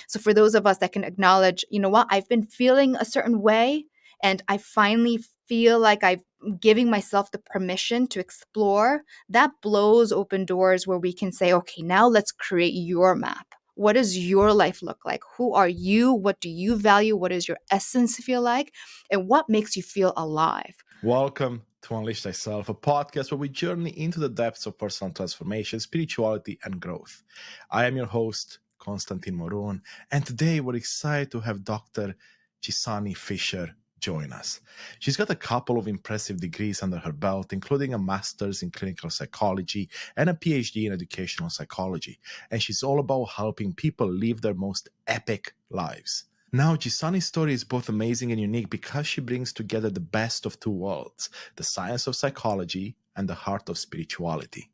So for those of us that can acknowledge, you know what, I've been feeling a certain way, and I finally feel like I'm giving myself the permission to explore, that blows open doors where we can say, okay, now let's create your map. What does your life look like? Who are you? What do you value? What does your essence feel like? And what makes you feel alive? Welcome to Unleash Thyself, a podcast where we journey into the depths of personal transformation, spirituality, and growth. I am your host, Konstantin Morun, and today we're excited to have Dr. Jisunny Fisher join us. She's got a couple of impressive degrees under her belt, including a master's in clinical psychology and a PhD in educational psychology, and she's all about helping people live their most epic lives. Now, Jisunny's story is both amazing and unique because she brings together the best of two worlds, the science of psychology and the heart of spirituality.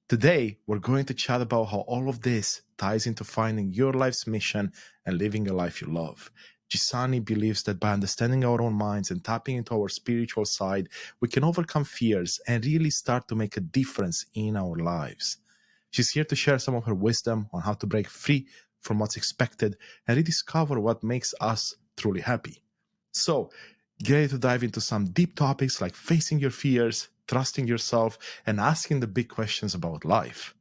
Today, we're going to chat about how all of this ties into finding your life's mission and living a life you love. Jisunny believes that by understanding our own minds and tapping into our spiritual side, we can overcome fears and really start to make a difference in our lives. She's here to share some of her wisdom on how to break free from what's expected and rediscover what makes us truly happy. So, get ready to dive into some deep topics like facing your fears, trusting yourself, and asking the big questions about life.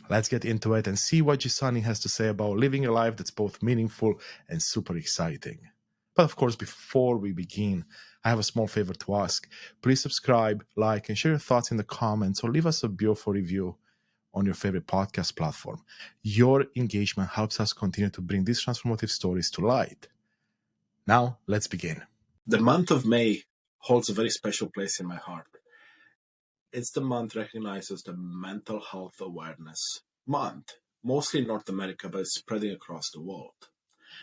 Let's get into it and see what Jisunny has to say about living a life that's both meaningful and super exciting. But of course, before we begin, I have a small favor to ask. Please subscribe, like, and share your thoughts in the comments, or leave us a beautiful review on your favorite podcast platform. Your engagement helps us continue to bring these transformative stories to light. Now, let's begin. The month of May holds a very special place in my heart. It's the month recognized as the Mental Health Awareness Month, mostly in North America, but it's spreading across the world.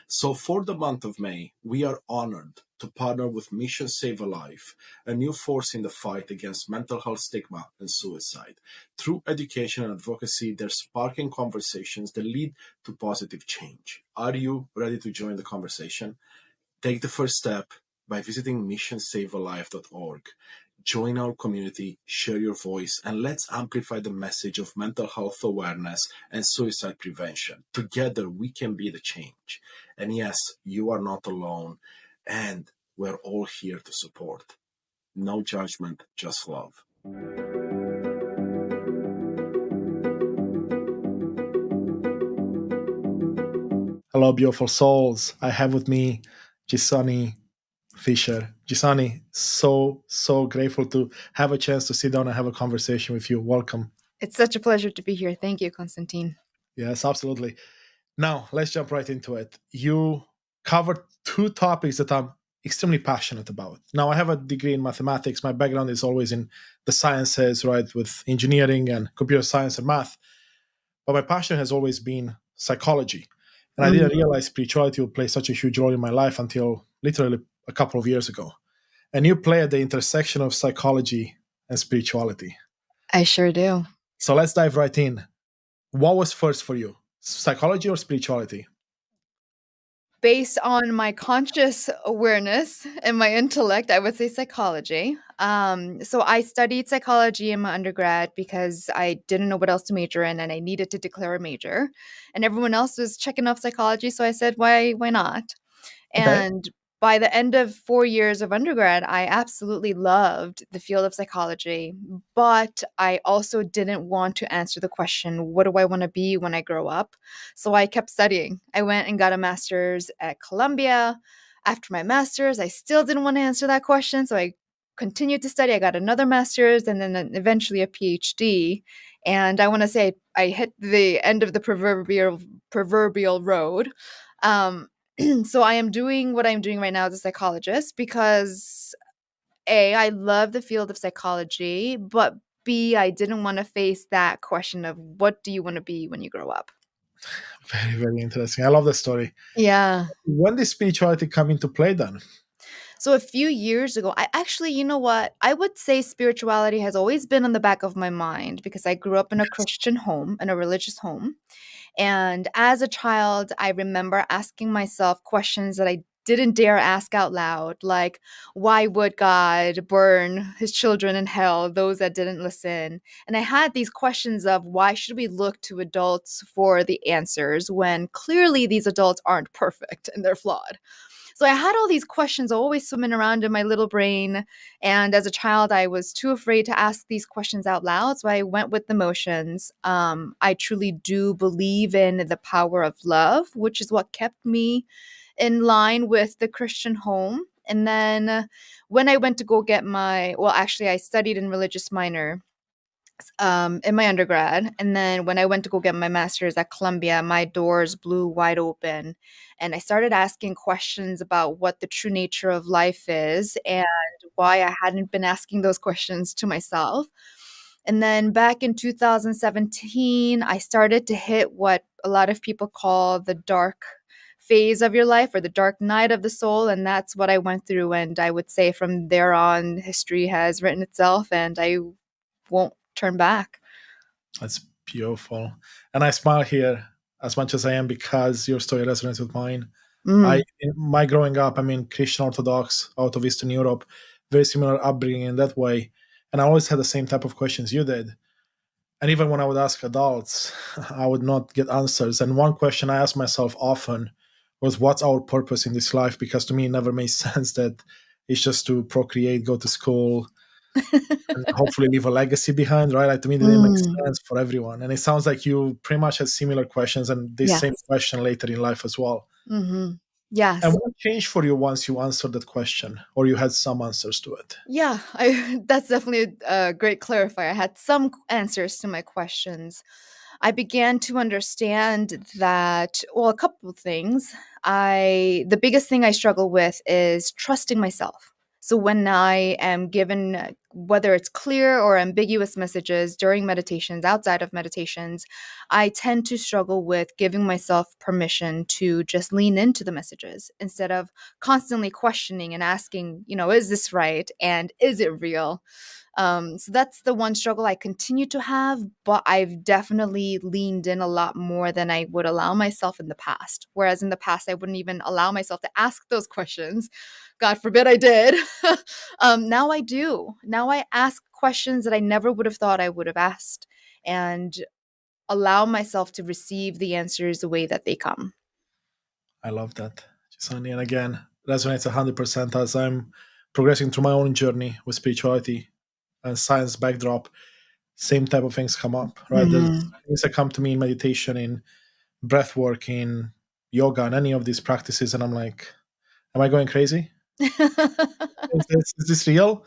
So for the month of May, we are honored to partner with Mission Save a Life, a new force in the fight against mental health stigma and suicide. Through education and advocacy, they're sparking conversations that lead to positive change. Are you ready to join the conversation? Take the first step by visiting missionsavealife.org. Join our community, share your voice, and let's amplify the message of mental health awareness and suicide prevention. Together, we can be the change. And yes, you are not alone, and we're all here to support. No judgment, just love. Hello, beautiful souls. I have with me Jisunny Fisher. Jisunny, so grateful to have a chance to sit down and have a conversation with you. Welcome. It's such a pleasure to be here. Thank you, Konstantin. Yes, absolutely. Now, let's jump right into it. You covered two topics that I'm extremely passionate about. Now, I have a degree in mathematics. My background is always in the sciences, right, with engineering and computer science and math. But my passion has always been psychology. And I didn't realize spirituality would play such a huge role in my life until literally a couple of years ago. And you play at the intersection of psychology and spirituality. I sure do. So let's dive right in. What was first for you, psychology or spirituality? Based on my conscious awareness and my intellect, I would say psychology. So I studied psychology in my undergrad because I didn't know what else to major in, and I needed to declare a major. And everyone else was checking off psychology, so I said, "Why not?" Okay. And by the end of 4 years of undergrad, I absolutely loved the field of psychology, but I also didn't want to answer the question, what do I want to be when I grow up? So I kept studying. I went and got a master's at Columbia. After my master's, I still didn't want to answer that question, so I continued to study. I got another master's and then eventually a PhD. And I want to say I hit the end of the proverbial road. Um, so I am doing what I'm doing right now as a psychologist because A, I love the field of psychology, but B, I didn't want to face that question of what do you want to be when you grow up? Very, very interesting. I love the story. Yeah. When did spirituality come into play then? So a few years ago, I actually, you know what? I would say spirituality has always been on the back of my mind because I grew up in a Christian home, in a religious home. And as a child, I remember asking myself questions that I didn't dare ask out loud, like, why would God burn his children in hell, those that didn't listen? And I had these questions of why should we look to adults for the answers when clearly these adults aren't perfect and they're flawed? So I had all these questions always swimming around in my little brain. And as a child, I was too afraid to ask these questions out loud. So I went with the motions. I truly do believe in the power of love, which is what kept me in line with the Christian home. And then when I went to go get well, actually, I studied in religious minor in my undergrad. And then when I went to go get my master's at Columbia, my doors blew wide open. And I started asking questions about what the true nature of life is and why I hadn't been asking those questions to myself. And then back in 2017, I started to hit what a lot of people call the dark phase of your life or the dark night of the soul. And that's what I went through. And I would say from there on, history has written itself and I won't turn back. That's beautiful. And I smile here as much as I am because your story resonates with mine. I Mm. in my growing up, I mean Christian Orthodox out of Eastern Europe, very similar upbringing in that way. And I always had the same type of questions you did. And even when I would ask adults, I would not get answers. And one question I asked myself often was, what's our purpose in this life? Because to me, it never made sense that it's just to procreate, go to school, and hopefully leave a legacy behind, right? Like, to me, it didn't make Mm. sense for everyone. And it sounds like you pretty much had similar questions and this same Yes. question later in life as well. And Yes. what changed for you once you answered that question or you had some answers to it? Yeah, I that's definitely a great clarifier. I had some answers to my questions. I began to understand that, well, a couple of things. The biggest thing I struggle with is trusting myself. So when I am given, whether it's clear or ambiguous messages during meditations, outside of meditations, I tend to struggle with giving myself permission to just lean into the messages instead of constantly questioning and asking, is this right? And is it real? So that's the one struggle I continue to have, but I've definitely leaned in a lot more than I would allow myself in the past. Whereas in the past, I wouldn't even allow myself to ask those questions. God forbid I did. Now I do. Now I ask questions that I never would have thought I would have asked and allow myself to receive the answers the way that they come. I love that, Jisunny. And again, resonates 100% as I'm progressing through my own journey with spirituality and science backdrop. Same type of things come up, right? There's Mhm. things that come to me in meditation, in breath work, in yoga, and any of these practices. And I'm like, am I going crazy? Is this real?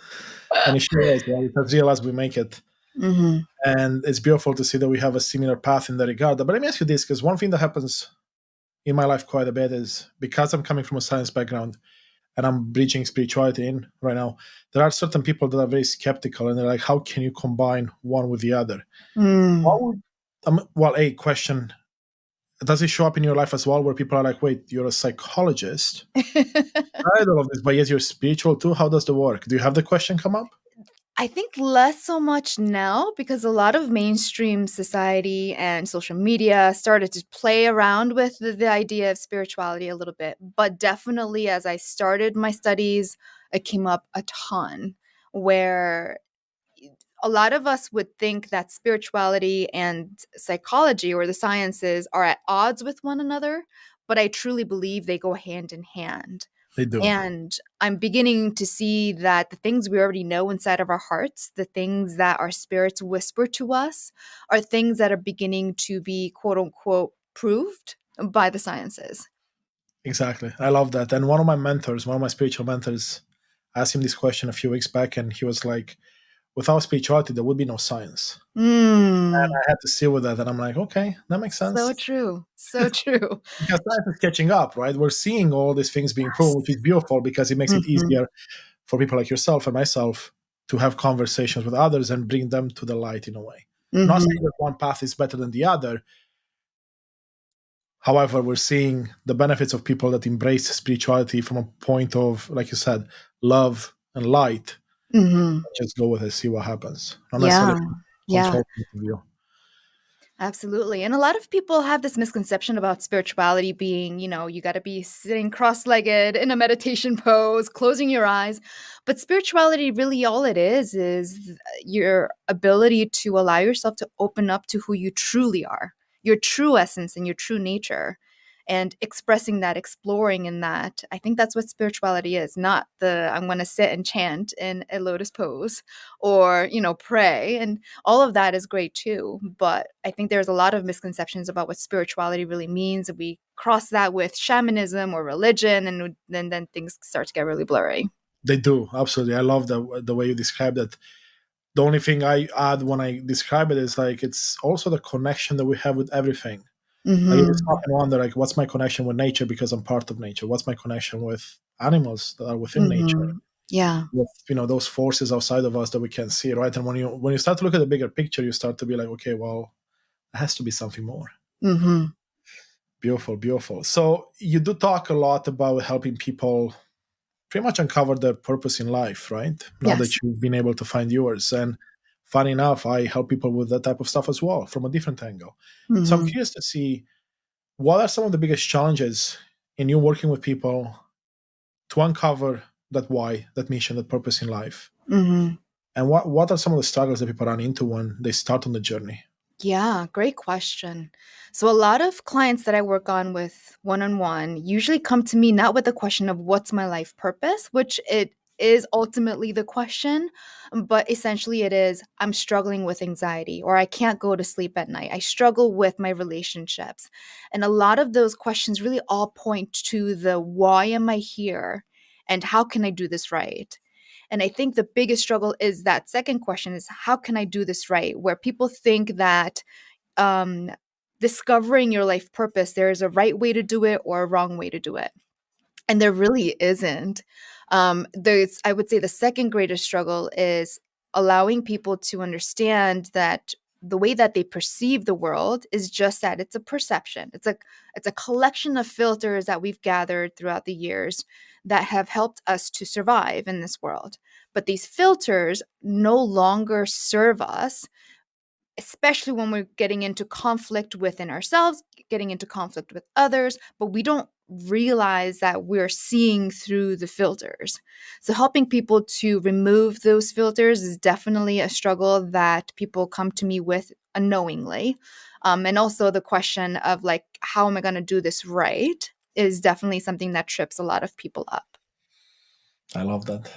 And it sure is, right? It's as real as we make it. Mhm. And it's beautiful to see that we have a similar path in that regard. But let me ask you this, because one thing that happens in my life quite a bit is because I'm coming from a science background and I'm bridging spirituality in right now, there are certain people that are very skeptical and they're like, how can you combine one with the other? Mm. What would, well, a question, does it show up in your life as well where people are like, wait, you're a psychologist? I don't know this, but yes, you're spiritual too. How does that work? Do you have the question come up? I think less so much now because a lot of mainstream society and social media started to play around with the idea of spirituality a little bit. But definitely, as I started my studies, it came up a ton where a lot of us would think that spirituality and psychology or the sciences are at odds with one another. But I truly believe they go hand in hand. They do. And I'm beginning to see that the things we already know inside of our hearts, the things that our spirits whisper to us, are things that are beginning to be quote unquote proved by the sciences. Exactly. I love that. And one of my mentors, one of my spiritual mentors, I asked him this question a few weeks back, and he was like, without spirituality, there would be no science. And Mm, I had to sit with that. And I'm like, okay, that makes so sense. true. So true. Because science is catching up, right? We're seeing all these things being proven, Yes. which is beautiful because it makes it Hmm. easier for people like yourself and myself to have conversations with others and bring them to the light in a way. Not saying Hmm. that one path is better than the other. However, we're seeing the benefits of people that embrace spirituality from a point of, like you said, love and light. Hmm. Just go with it, see what happens. Not necessarily Yeah. from a Yeah. control point of view. Absolutely. And a lot of people have this misconception about spirituality being, you got to be sitting cross legged in a meditation pose, closing your eyes. But spirituality, really, all it is your ability to allow yourself to open up to who you truly are, your true essence and your true nature. And expressing that, exploring in that. I think that's what spirituality is, not the I'm going to sit and chant in a lotus pose or, pray. And all of that is great too, but I think there's a lot of misconceptions about what spirituality really means. We cross that with shamanism or religion, and then things start to get really blurry. They do, absolutely. I love the way you describe that. The only thing I add when I describe it is like it's also the connection that we have with everything. Like if you stop Mm-hmm. and wonder, like, what's my connection with nature because I'm part of nature? What's my connection with animals that are within nature? Mm-hmm. Yeah. With those forces outside of us that we can see, right? And when you start to look at the bigger picture, you start to be like, okay, well, there has to be something more. Mm-hmm. Beautiful, beautiful. So you do talk a lot about helping people pretty much uncover their purpose in life, right? Now that Yes. you've been able to find yours. And funny enough, I help people with that type of stuff as well from a different angle. So I'm Mm-hmm. curious to see what are some of the biggest challenges in you working with people to uncover that why, that mission, that purpose in life? Mm-hmm. And what are some of the struggles that people run into when they start on the journey? Yeah, great question. So, a lot of clients that I work on with one on one usually come to me not with the question of what's my life purpose, which it is ultimately the question, but essentially it is I'm struggling with anxiety or I can't go to sleep at night. I struggle with my relationships. And a lot of those questions really all point to the why am I here and how can I do this right? And I think the biggest struggle is that second question is how can I do this right? Where people think that um, discovering your life purpose, there is a right way to do it or a wrong way to do it. And there really isn't. I would say the second greatest struggle is allowing people to understand that the way that they perceive the world is just that it's a perception. It's a collection of filters that we've gathered throughout the years that have helped us to survive in this world. But these filters no longer serve us, especially when we're getting into conflict within ourselves, getting into conflict with others, but we don't realize that we're seeing through the filters. So, helping people to remove those filters is definitely a struggle that people come to me with unknowingly. And also, the question of like, how am I going to do this right is definitely something that trips a lot of people up. I love that.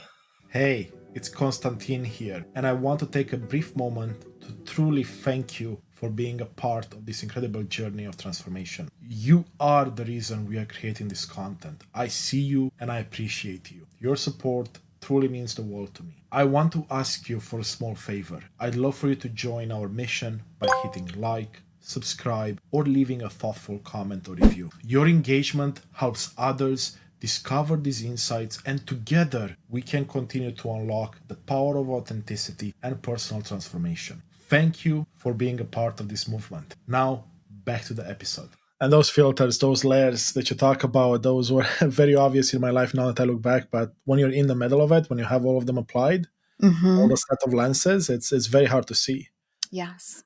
Hey, it's Konstantin here, and I want to take a brief moment to truly thank you for being a part of this incredible journey of transformation. You are the reason we are creating this content. I see you and I appreciate you. Your support truly means the world to me. I want to ask you for a small favor. I'd love for you to join our mission by hitting like, subscribe, or leaving a thoughtful comment or review. Your engagement helps others discover these insights, and together we can continue to unlock the power of authenticity and personal transformation. Thank you for being a part of this movement. Now, back to the episode. And those filters, those layers that you talk about, those were very obvious in my life now that I look back. But when you're in the middle of it, when you have all of them applied, all Mm-hmm. the set of lenses, it's very hard to see. Yes.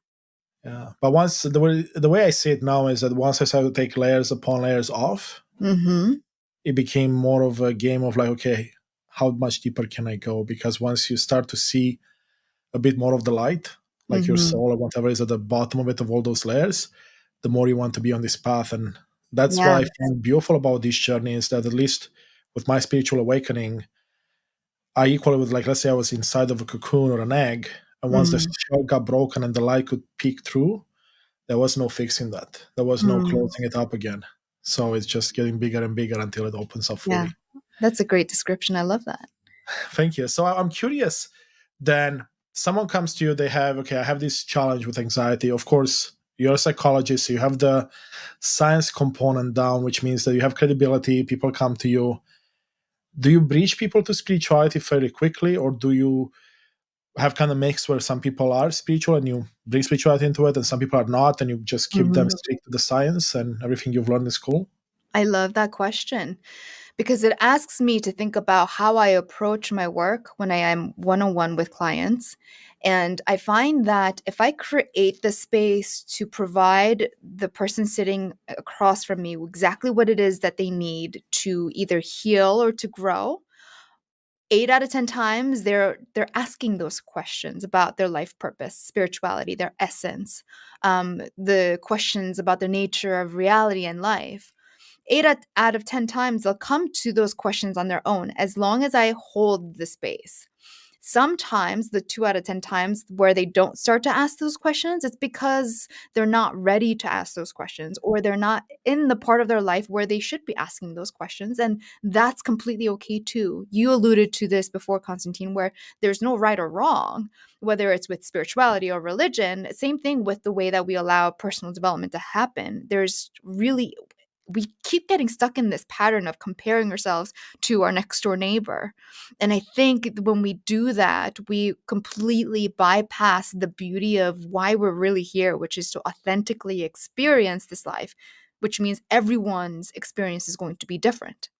Yeah. But once the way I see it now is that once I started to take layers upon layers off, Mm-hmm. it became more of a game of like, okay, how much deeper can I go? Because once you start to see a bit more of the light, like your Mm-hmm. soul or whatever is at the bottom of it, of all those layers, the more you want to be on this path. And that's what Yeah. I find beautiful about this journey is that at least with my spiritual awakening, I equally with like, let's say I was inside of a cocoon or an egg, and once the Mm-hmm. shell got broken and the light could peek through, there was no fixing that. There was no Mm. closing it up again. So it's just getting bigger and bigger until it opens up Yeah. fully. That's a great description. I love that. Thank you. So I'm curious then someone comes to you, they have, okay, I have this challenge with anxiety. Of course, you're a psychologist, so you have the science component down, which means that you have credibility. People come to you. Do you bridge people to spirituality fairly quickly, or do you have kind of mix where some people are spiritual and you bring spirituality into it, and some people are not, and you just keep them Mhm. strict to the science and everything you've learned in school? I love that question because it asks me to think about how I approach my work when I am one on one with clients. And I find that if I create the space to provide the person sitting across from me exactly what it is that they need to either heal or to grow, 8 out of 10 times they're asking those questions about their life purpose, spirituality, their essence, the questions about the nature of reality and life. Out of 10 times, they'll come to those questions on their own as long as I hold the space. Sometimes, the 2 out of 10 times where they don't start to ask those questions, it's because they're not ready to ask those questions or they're not in the part of their life where they should be asking those questions. And that's completely okay too. You alluded to this before, Constantine, where there's no right or wrong, whether it's with spirituality or religion. Same thing with the way that we allow personal development to happen. There's really, we keep getting stuck in this pattern of comparing ourselves to our next door neighbor. And I think when we do that, we completely bypass the beauty of why we're really here, which is to authentically experience this life, which means everyone's experience is going to be different.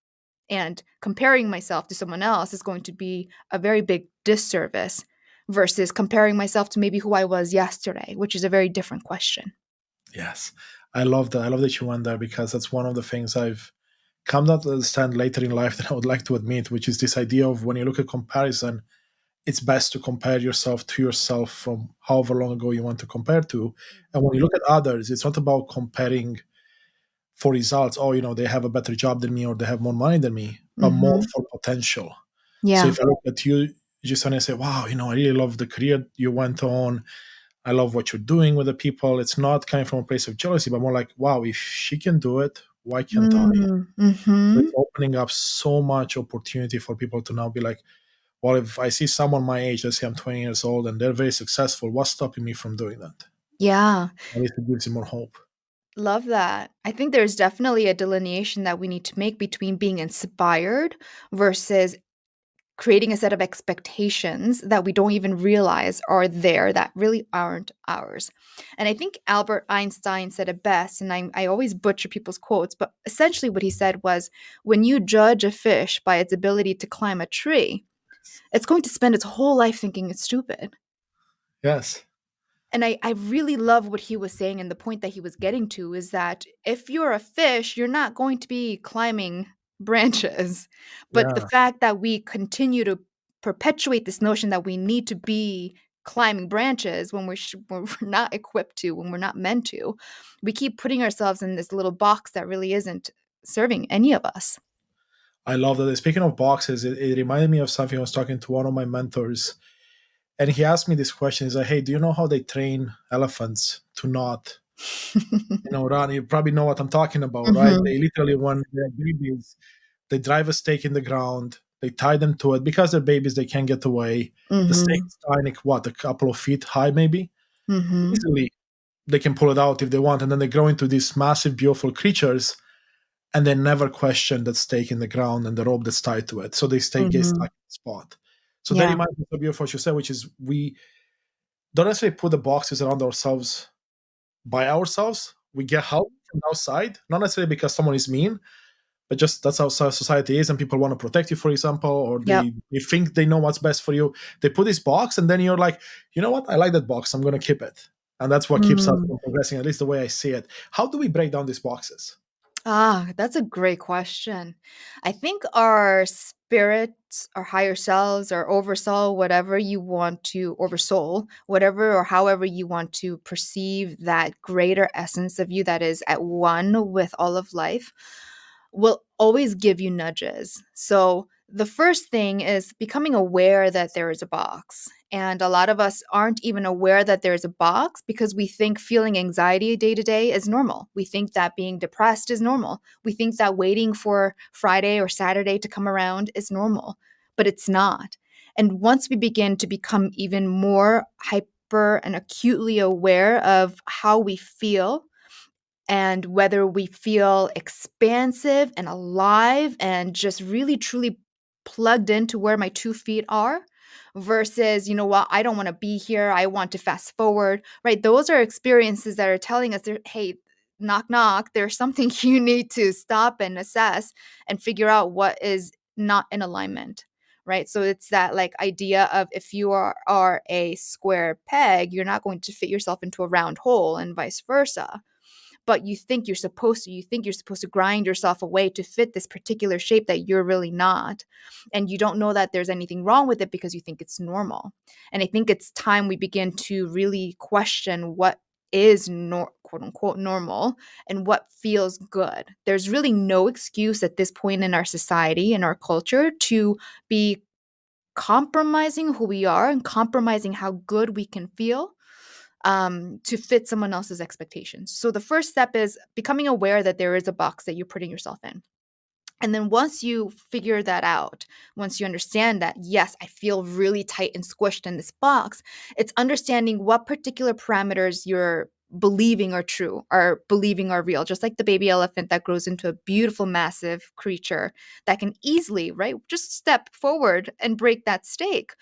And comparing myself to someone else is going to be a very big disservice versus comparing myself to maybe who I was yesterday, which is a very different question. Yes, I love that. I love that you went there because that's one of the things I've come to understand later in life that I would like to admit, which is this idea of when you look at comparison, it's best to compare yourself to yourself from however long ago you want to compare to. And when you look at others, it's not about comparing for results. Oh, they have a better job than me or they have more money than me, but more Mm-hmm. for potential. So Yeah. if I look at you, just and I say, wow, I really love the career you went on. I love what you're doing with the people. It's not coming from a place of jealousy, but more like, wow, if she can do it, why can't I? So Mm-hmm. it's opening up so much opportunity for people to now be like, well, if I see someone my age, let's say I'm 20 years old and they're very successful, what's stopping me from doing that? Yeah. At least it gives you more hope. Love that. I think there's definitely a delineation that we need to make between being inspired versus creating a set of expectations that we don't even realize are there that really aren't ours. And I think Albert Einstein said it best, and I always butcher people's quotes, but essentially what he said was when you judge a fish by its ability to climb a tree, it's going to spend its whole life thinking it's stupid. Yes. And I really love what he was saying. And the point that he was getting to is that if you're a fish, you're not going to be climbing branches. But the Yeah. fact that we continue to perpetuate this notion that we need to be climbing branches when when we're not equipped to, when we're not meant to, we keep putting ourselves in this little box that really isn't serving any of us. I love that. Speaking of boxes, it reminded me of something. I was talking to one of my mentors, and he asked me this question. He's like, hey, do you know how they train elephants to not, run? You probably know what I'm talking about, right? Hmm. They literally, when they're babies, they drive a stake in the ground, they tie them to it. Because they're babies, they can't get away. The stake Hmm. is tiny, what, a couple of feet high, maybe? Hmm. Easily, they can pull it out if they want. And then they grow into these massive, beautiful creatures, and they never question that stake in the ground and the rope that's tied to it. So they stay get Hmm. stuck in the spot. So that Yeah. reminds me so beautiful what you said, which is we don't necessarily put the boxes around ourselves by ourselves. We get help from outside, not necessarily because someone is mean, but just that's how society is, and people want to protect you, for example, or Yep. they think they know what's best for you. They put this box, and then you're like, you know what? I like that box. I'm going to keep it, and that's what keeps us Mm. from progressing. At least the way I see it. How do we break down these boxes? Ah, that's a great question. I think our spirits, our higher selves, our oversoul, whatever you want to, oversoul, whatever or however you want to perceive that greater essence of you that is at one with all of life, will always give you nudges. So the first thing is becoming aware that there is a box. And a lot of us aren't even aware that there's a box because we think feeling anxiety day to day is normal. We think that being depressed is normal. We think that waiting for Friday or Saturday to come around is normal, but it's not. And once we begin to become even more hyper and acutely aware of how we feel, and whether we feel expansive and alive and just really truly plugged into where my 2 feet are versus, you know what, I don't want to be here. I want to fast forward, right? Those are experiences that are telling us, hey, knock knock, there's something you need to stop and assess and figure out what is not in alignment, right? So it's that like idea of, if you are a square peg, you're not going to fit yourself into a round hole, and vice versa. But you think you're supposed to grind yourself away to fit this particular shape that you're really not. And you don't know that there's anything wrong with it because you think it's normal. And I think it's time we begin to really question what is quote unquote normal and what feels good. There's really no excuse at this point in our society and our culture to be compromising who we are and compromising how good we can feel, to fit someone else's expectations. So the first step is becoming aware that there is a box that you're putting yourself in. And then once you figure that out, once you understand that, yes, I feel really tight and squished in this box, it's understanding what particular parameters you're believing are true, or believing are real. Just like the baby elephant that grows into a beautiful, massive creature that can easily, right, just step forward and break that stake.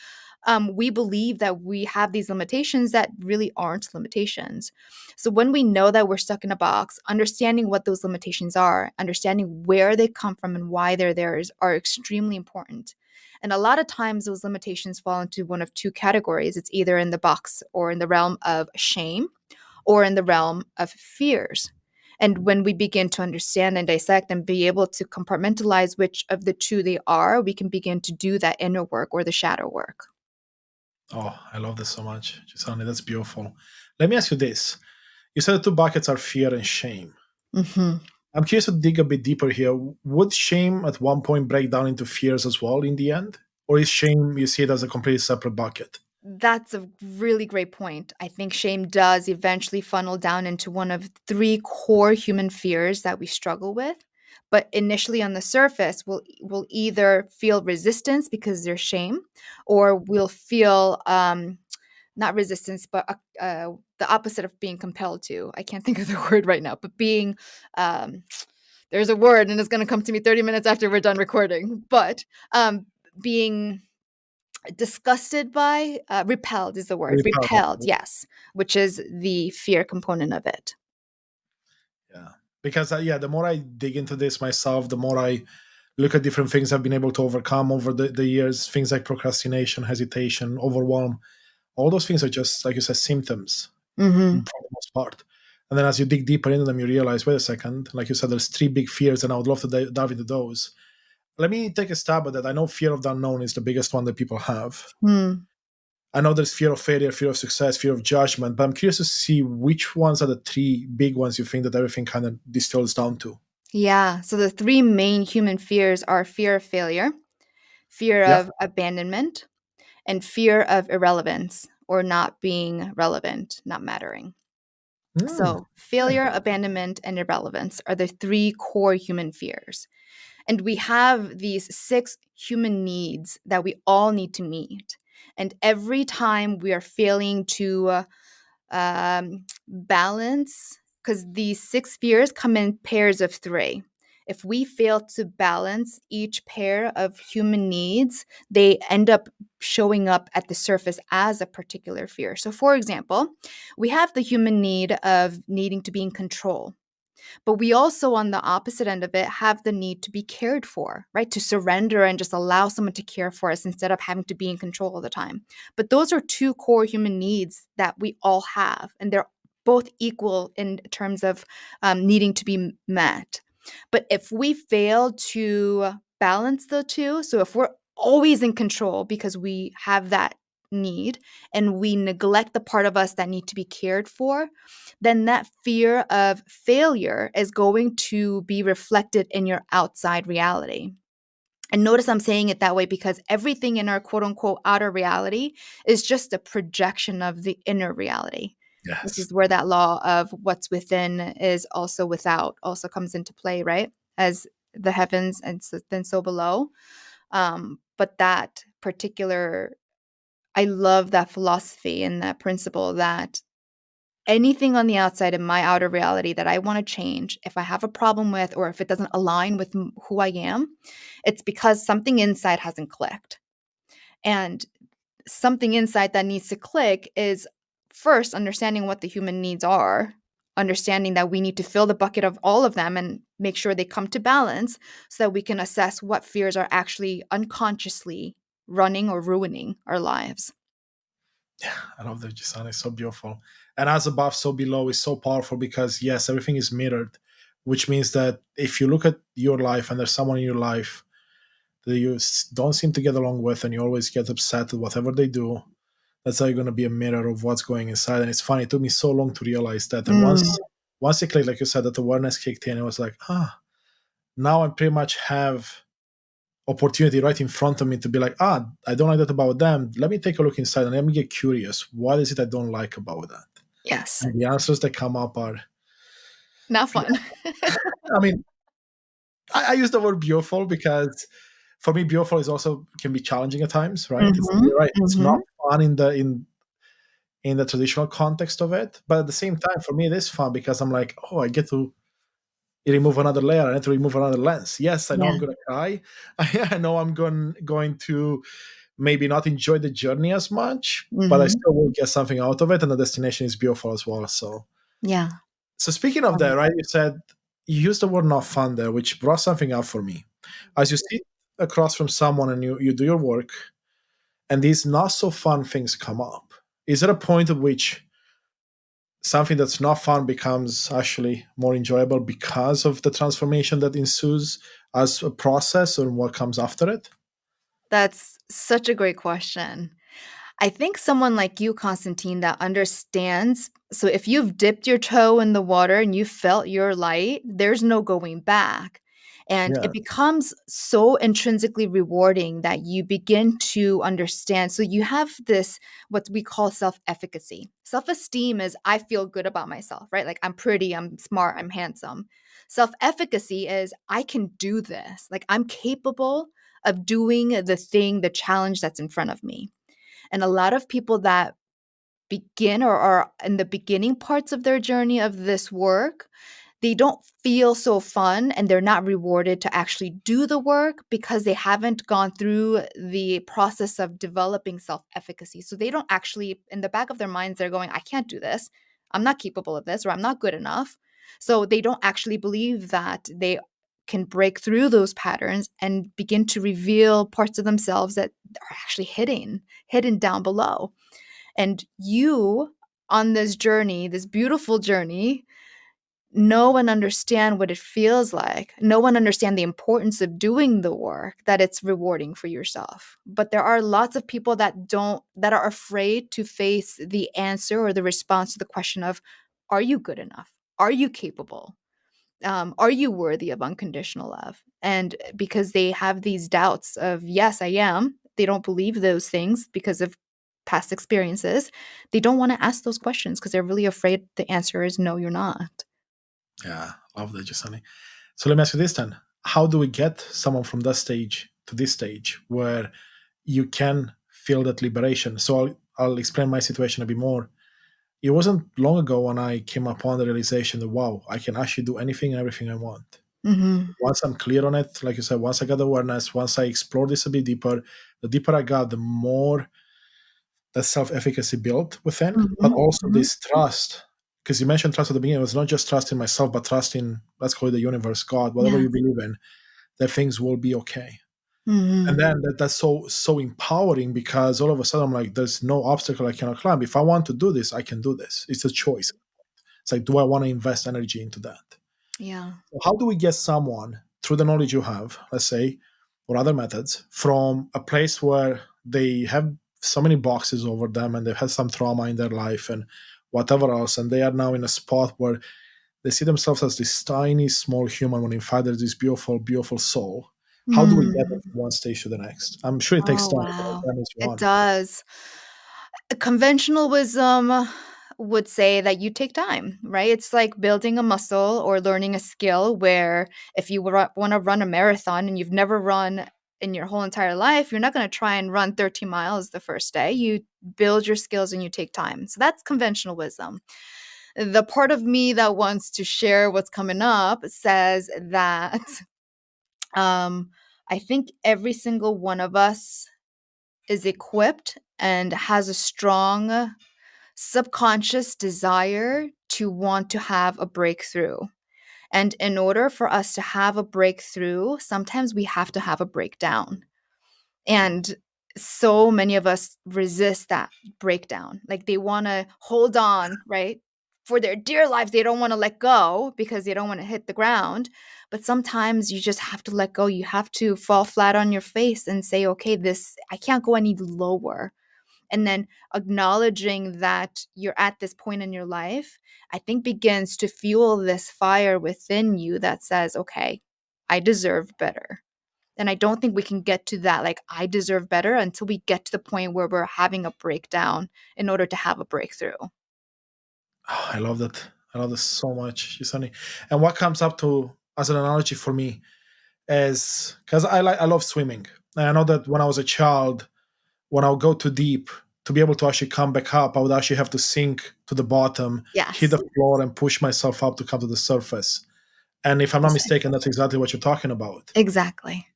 We believe that we have these limitations that really aren't limitations. So when we know that we're stuck in a box, understanding what those limitations are, understanding where they come from and why they're there are extremely important. And a lot of times those limitations fall into one of two categories. It's either in the box or in the realm of shame, or in the realm of fears. And when we begin to understand and dissect and be able to compartmentalize which of the two they are, we can begin to do that inner work or the shadow work. Oh, I love this so much, Jisunny. That's beautiful. Let me ask you this. You said the two buckets are fear and shame. Mhm. I'm curious to dig a bit deeper here. Would shame at one point break down into fears as well in the end? Or is shame, you see it as a completely separate bucket? That's a really great point. I think shame does eventually funnel down into one of three core human fears that we struggle with. But initially on the surface, we'll either feel resistance because there's shame, or we'll feel not resistance, but the opposite of being compelled to. I can't think of the word right now, but being um, there's a word and it's going to come to me 30 minutes after we're done recording. But being disgusted by, repelled is the word, Really repelled, powerful. yes, which is the fear component of it. Yeah. Because, yeah, the more I dig into this myself, the more I look at different things I've been able to overcome over the years, things like procrastination, hesitation, overwhelm. All those things are just, like you said, symptoms for Hmm. the most part. And then as you dig deeper into them, you realize, wait a second, like you said, there's three big fears, and I would love to dive into those. Let me take a stab at that. I know fear of the unknown is the biggest one that people have. Hmm. I know there's fear of failure, fear of success, fear of judgment, but I'm curious to see which ones are the three big ones you think that everything kind of distills down to. Yeah. So the three main human fears are fear of failure, fear Yeah. of abandonment, and fear of irrelevance, or not being relevant, not mattering. Mm, So, okay. failure, abandonment, and irrelevance are the three core human fears. And we have these six human needs that we all need to meet. And every time we are failing to balance, because these six fears come in pairs of three. If we fail to balance each pair of human needs, they end up showing up at the surface as a particular fear. So, for example, we have the human need of needing to be in control, but we also, on the opposite end of it, have the need to be cared for, right? To surrender and just allow someone to care for us instead of having to be in control all the time. But those are two core human needs that we all have, and they're both equal in terms of needing to be met. But if we fail to balance the two, so if we're always in control because we have that need and we neglect the part of us that need to be cared for, then that fear of failure is going to be reflected in your outside reality. And notice I'm saying it that way because everything in our quote unquote outer reality is just a projection of the inner reality, which Yes. is where that law of what's within is also without also comes into play, right? As the heavens and so, then so below. But that particular, I love that philosophy and that principle that anything on the outside in my outer reality that I want to change, if I have a problem with, or if it doesn't align with who I am, it's because something inside hasn't clicked. And something inside that needs to click is first understanding what the human needs are, understanding that we need to fill the bucket of all of them and make sure they come to balance so that we can assess what fears are actually unconsciously running or ruining our lives. Yeah, I love that, Jisunny. It's so beautiful. And as above, so below is so powerful because, yes, everything is mirrored, which means that if you look at your life and there's someone in your life that you don't seem to get along with and you always get upset at whatever they do, that's how you're going to be a mirror of what's going inside. And it's funny, it took me so long to realize that. And Mm, once it clicked, like you said, that awareness kicked in, it was like, now I pretty much have opportunity right in front of me to be like, I don't like that about them. Let me take a look inside and let me get curious. What is it I don't like about that? yes, And the answers that come up are, not fun. I mean, I use the word beautiful because for me, beautiful is also can be challenging at times, right? Hmm. You're right. It's not Hmm. fun in the traditional context of it, but at the same time, for me, it is fun because I'm like, oh, I get to remove another layer. I need to remove another lens. Yes, I know Yeah. I'm gonna cry. I know I'm going to maybe not enjoy the journey as much, but I Hmm. still will get something out of it, and the destination is beautiful as well. Yeah. So speaking of that, right? You said you used the word "not fun" there, which brought something up for me. As you sit across from someone and you do your work, and these not so fun things come up, is there a point at which something that's not fun becomes actually more enjoyable because of the transformation that ensues as a process and what comes after it? That's such a great question. I think someone like you, Constantine, that understands. So if you've dipped your toe in the water and you felt your light, there's no going back. And Yeah, it becomes so intrinsically rewarding that you begin to understand. So you have this, what we call self efficacy. Self esteem is I feel good about myself, right? Like I'm pretty, I'm smart, I'm handsome. Self efficacy is I can do this. Like I'm capable of doing the thing, the challenge that's in front of me. And a lot of people that begin or are in the beginning parts of their journey of this work, they don't feel so fun and they're not rewarded to actually do the work because they haven't gone through the process of developing self efficacy. So they don't actually, in the back of their minds, they're going, I can't do this. I'm not capable of this, or I'm not good enough. So they don't actually believe that they can break through those patterns and begin to reveal parts of themselves that are actually hidden down below. And you on this journey, this beautiful journey, know and understand what it feels like. Know and understand the importance of doing the work, that it's rewarding for yourself. But there are lots of people that that are afraid to face the answer or the response to the question of, are you good enough? Are you capable? Are you worthy of unconditional love? And because they have these doubts of, yes, I am, they don't believe those things because of past experiences. They don't want to ask those questions because they're really afraid the answer is no, you're not. yeah, love that, Giuseppe. So let me ask you this then: how do we get someone from that stage to this stage where you can feel that liberation? So I'll explain my situation a bit more. It wasn't long ago when I came upon the realization that wow, I can actually do anything and everything I want. Hmm. Once I'm clear on it, like you said, once I got awareness, once I explore this a bit deeper, the deeper I got, the more that self-efficacy built within, but Hmm. also Hmm. this trust. Because you mentioned trust at the beginning, it was not just trust in myself, but trust in, let's call it the universe, God, whatever you Yes. believe in, that things will be okay. And Hmm. then that's so empowering because all of a sudden I'm like, there's no obstacle I cannot climb. If I want to do this, I can do this. It's a choice. It's like, do I want to invest energy into that? Yeah. So how do we get someone through the knowledge you have, let's say, or other methods, from a place where they have so many boxes over them and they've had some trauma in their life and whatever else, and they are now in a spot where they see themselves as this tiny, small human when in fact there's this beautiful, beautiful soul. How do we get them Mm. from one stage to the next? I'm sure it takes Oh, time, but wow. time is It one. does. Conventional wisdom would say that you take time, right? It's like building a muscle or learning a skill where if you want to run a marathon and you've never run in your whole entire life, you're not going to try and run 13 miles the first day. You build your skills and you take time. So that's conventional wisdom. The part of me that wants to share what's coming up says that um, I think every single one of us is equipped and has a strong subconscious desire to want to have a breakthrough. And in order for us to have a breakthrough, sometimes we have to have a breakdown. And so many of us resist that breakdown. Like they want to hold on, right? For their dear lives, they don't want to let go because they don't want to hit the ground. But sometimes you just have to let go. You have to fall flat on your face and say, okay, this, I can't go any lower. And then acknowledging that you're at this point in your life, I think begins to fuel this fire within you that says, okay, I deserve better. And I don't think we can get to that, like, I deserve better until we get to the point where we're having a breakdown in order to have a breakthrough. Oh, I love that. I love this so much, Jisunny. And what comes up to as an analogy for me is because I love swimming. And I know that when I was a child, when I would go too deep, to be able to actually come back up, I would actually have to sink to the bottom, hit Yes, the floor, and push myself up to come to the surface. And if I'm not mistaken, that's exactly what you're talking about. exactly.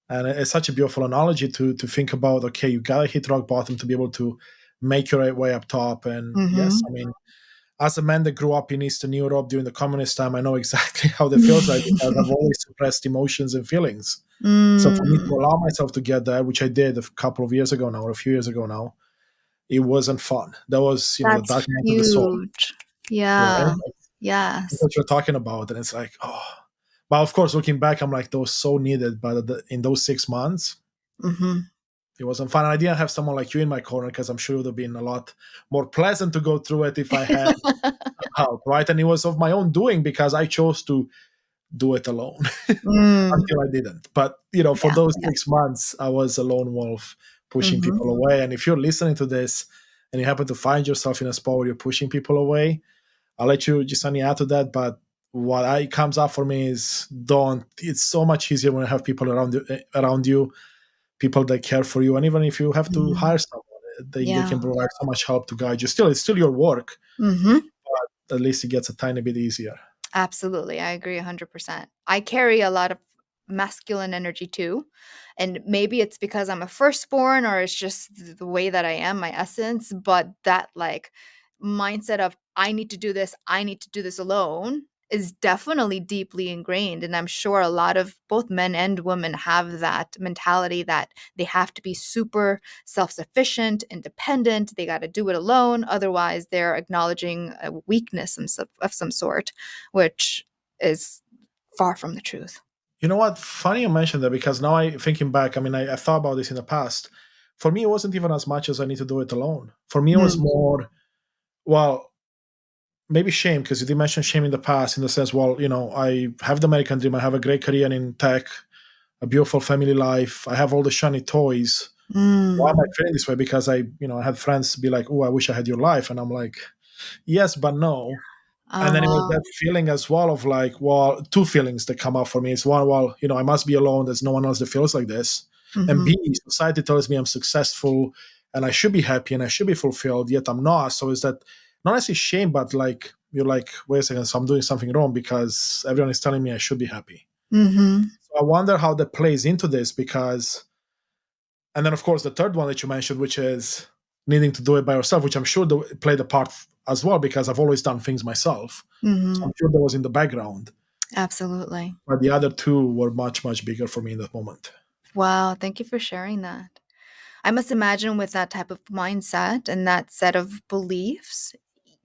And it's such a beautiful analogy to think about. Okay, you gotta hit rock bottom to be able to make your way up top. And yes, I Mm-hmm. mean, as a man that grew up in Eastern Europe during the communist time, I know exactly how that feels like because I've always suppressed emotions and feelings. So for me to Mm, allow myself to get there, which I did a couple of years ago now, or a few years ago now, it wasn't fun. That was, the that's dark night of the soul, huge. right? Yeah. That's Yes. what you're talking about, and it's like, oh. But of course, looking back, I'm like, those so needed. But in those 6 months, Mm-hmm. it wasn't fun. And I didn't have someone like you in my corner because I'm sure it would have been a lot more pleasant to go through it if I had help, right? And it was of my own doing because I chose to do it alone Mm, until I didn't. But for yeah. those Yeah. 6 months, I was a lone wolf pushing Mm-hmm. people away. And if you're listening to this and you happen to find yourself in a spot where you're pushing people away, I'll let you just add to that. But what I comes up for me is don't. It's so much easier when you have people around you, people that care for you, and even if you have to Mm-hmm. hire someone, they Yeah. can provide so much help to guide you. Still, it's still your work. Mm-hmm. At least it gets a tiny bit easier. Absolutely. I agree 100%. I carry a lot of masculine energy too. And maybe it's because I'm a firstborn or it's just the way that I am, my essence. But that, like, mindset of, I need to do this, I need to do this alone is definitely deeply ingrained. And I'm sure a lot of both men and women have that mentality that they have to be super self sufficient, independent. They got to do it alone. Otherwise, they're acknowledging a weakness of some sort, which is far from the truth. You know what? Funny you mentioned that because now thinking back, I mean, I thought about this in the past. For me, it wasn't even as much as I need to do it alone. For me, it was Mm, more, well, maybe shame, because you did mention shame in the past in the sense, well, I have the American dream. I have a great career in tech, a beautiful family life. I have all the shiny toys. Why am I mm, feeling this way? Because I had friends be like, oh, I wish I had your life. And I'm like, yes, but no. And then it was uh, that feeling as well of like, well, two feelings that come up for me. It's one, well, I must be alone. There's no one else that feels like this. And mhm, B, society tells me I'm successful and I should be happy and I should be fulfilled, yet I'm not. So is that not necessarily shame, but like, you're like, wait a second, so I'm doing something wrong because everyone is telling me I should be happy. mhm, So I wonder how that plays into this because, and then of course the third one that you mentioned, which is needing to do it by yourself, which I'm sure played a part as well because I've always done things myself. So I'm mhm. sure that was in the background, Absolutely. but the other two were much, much bigger for me in that moment. Wow, thank you for sharing that. I must imagine with that type of mindset and that set of beliefs,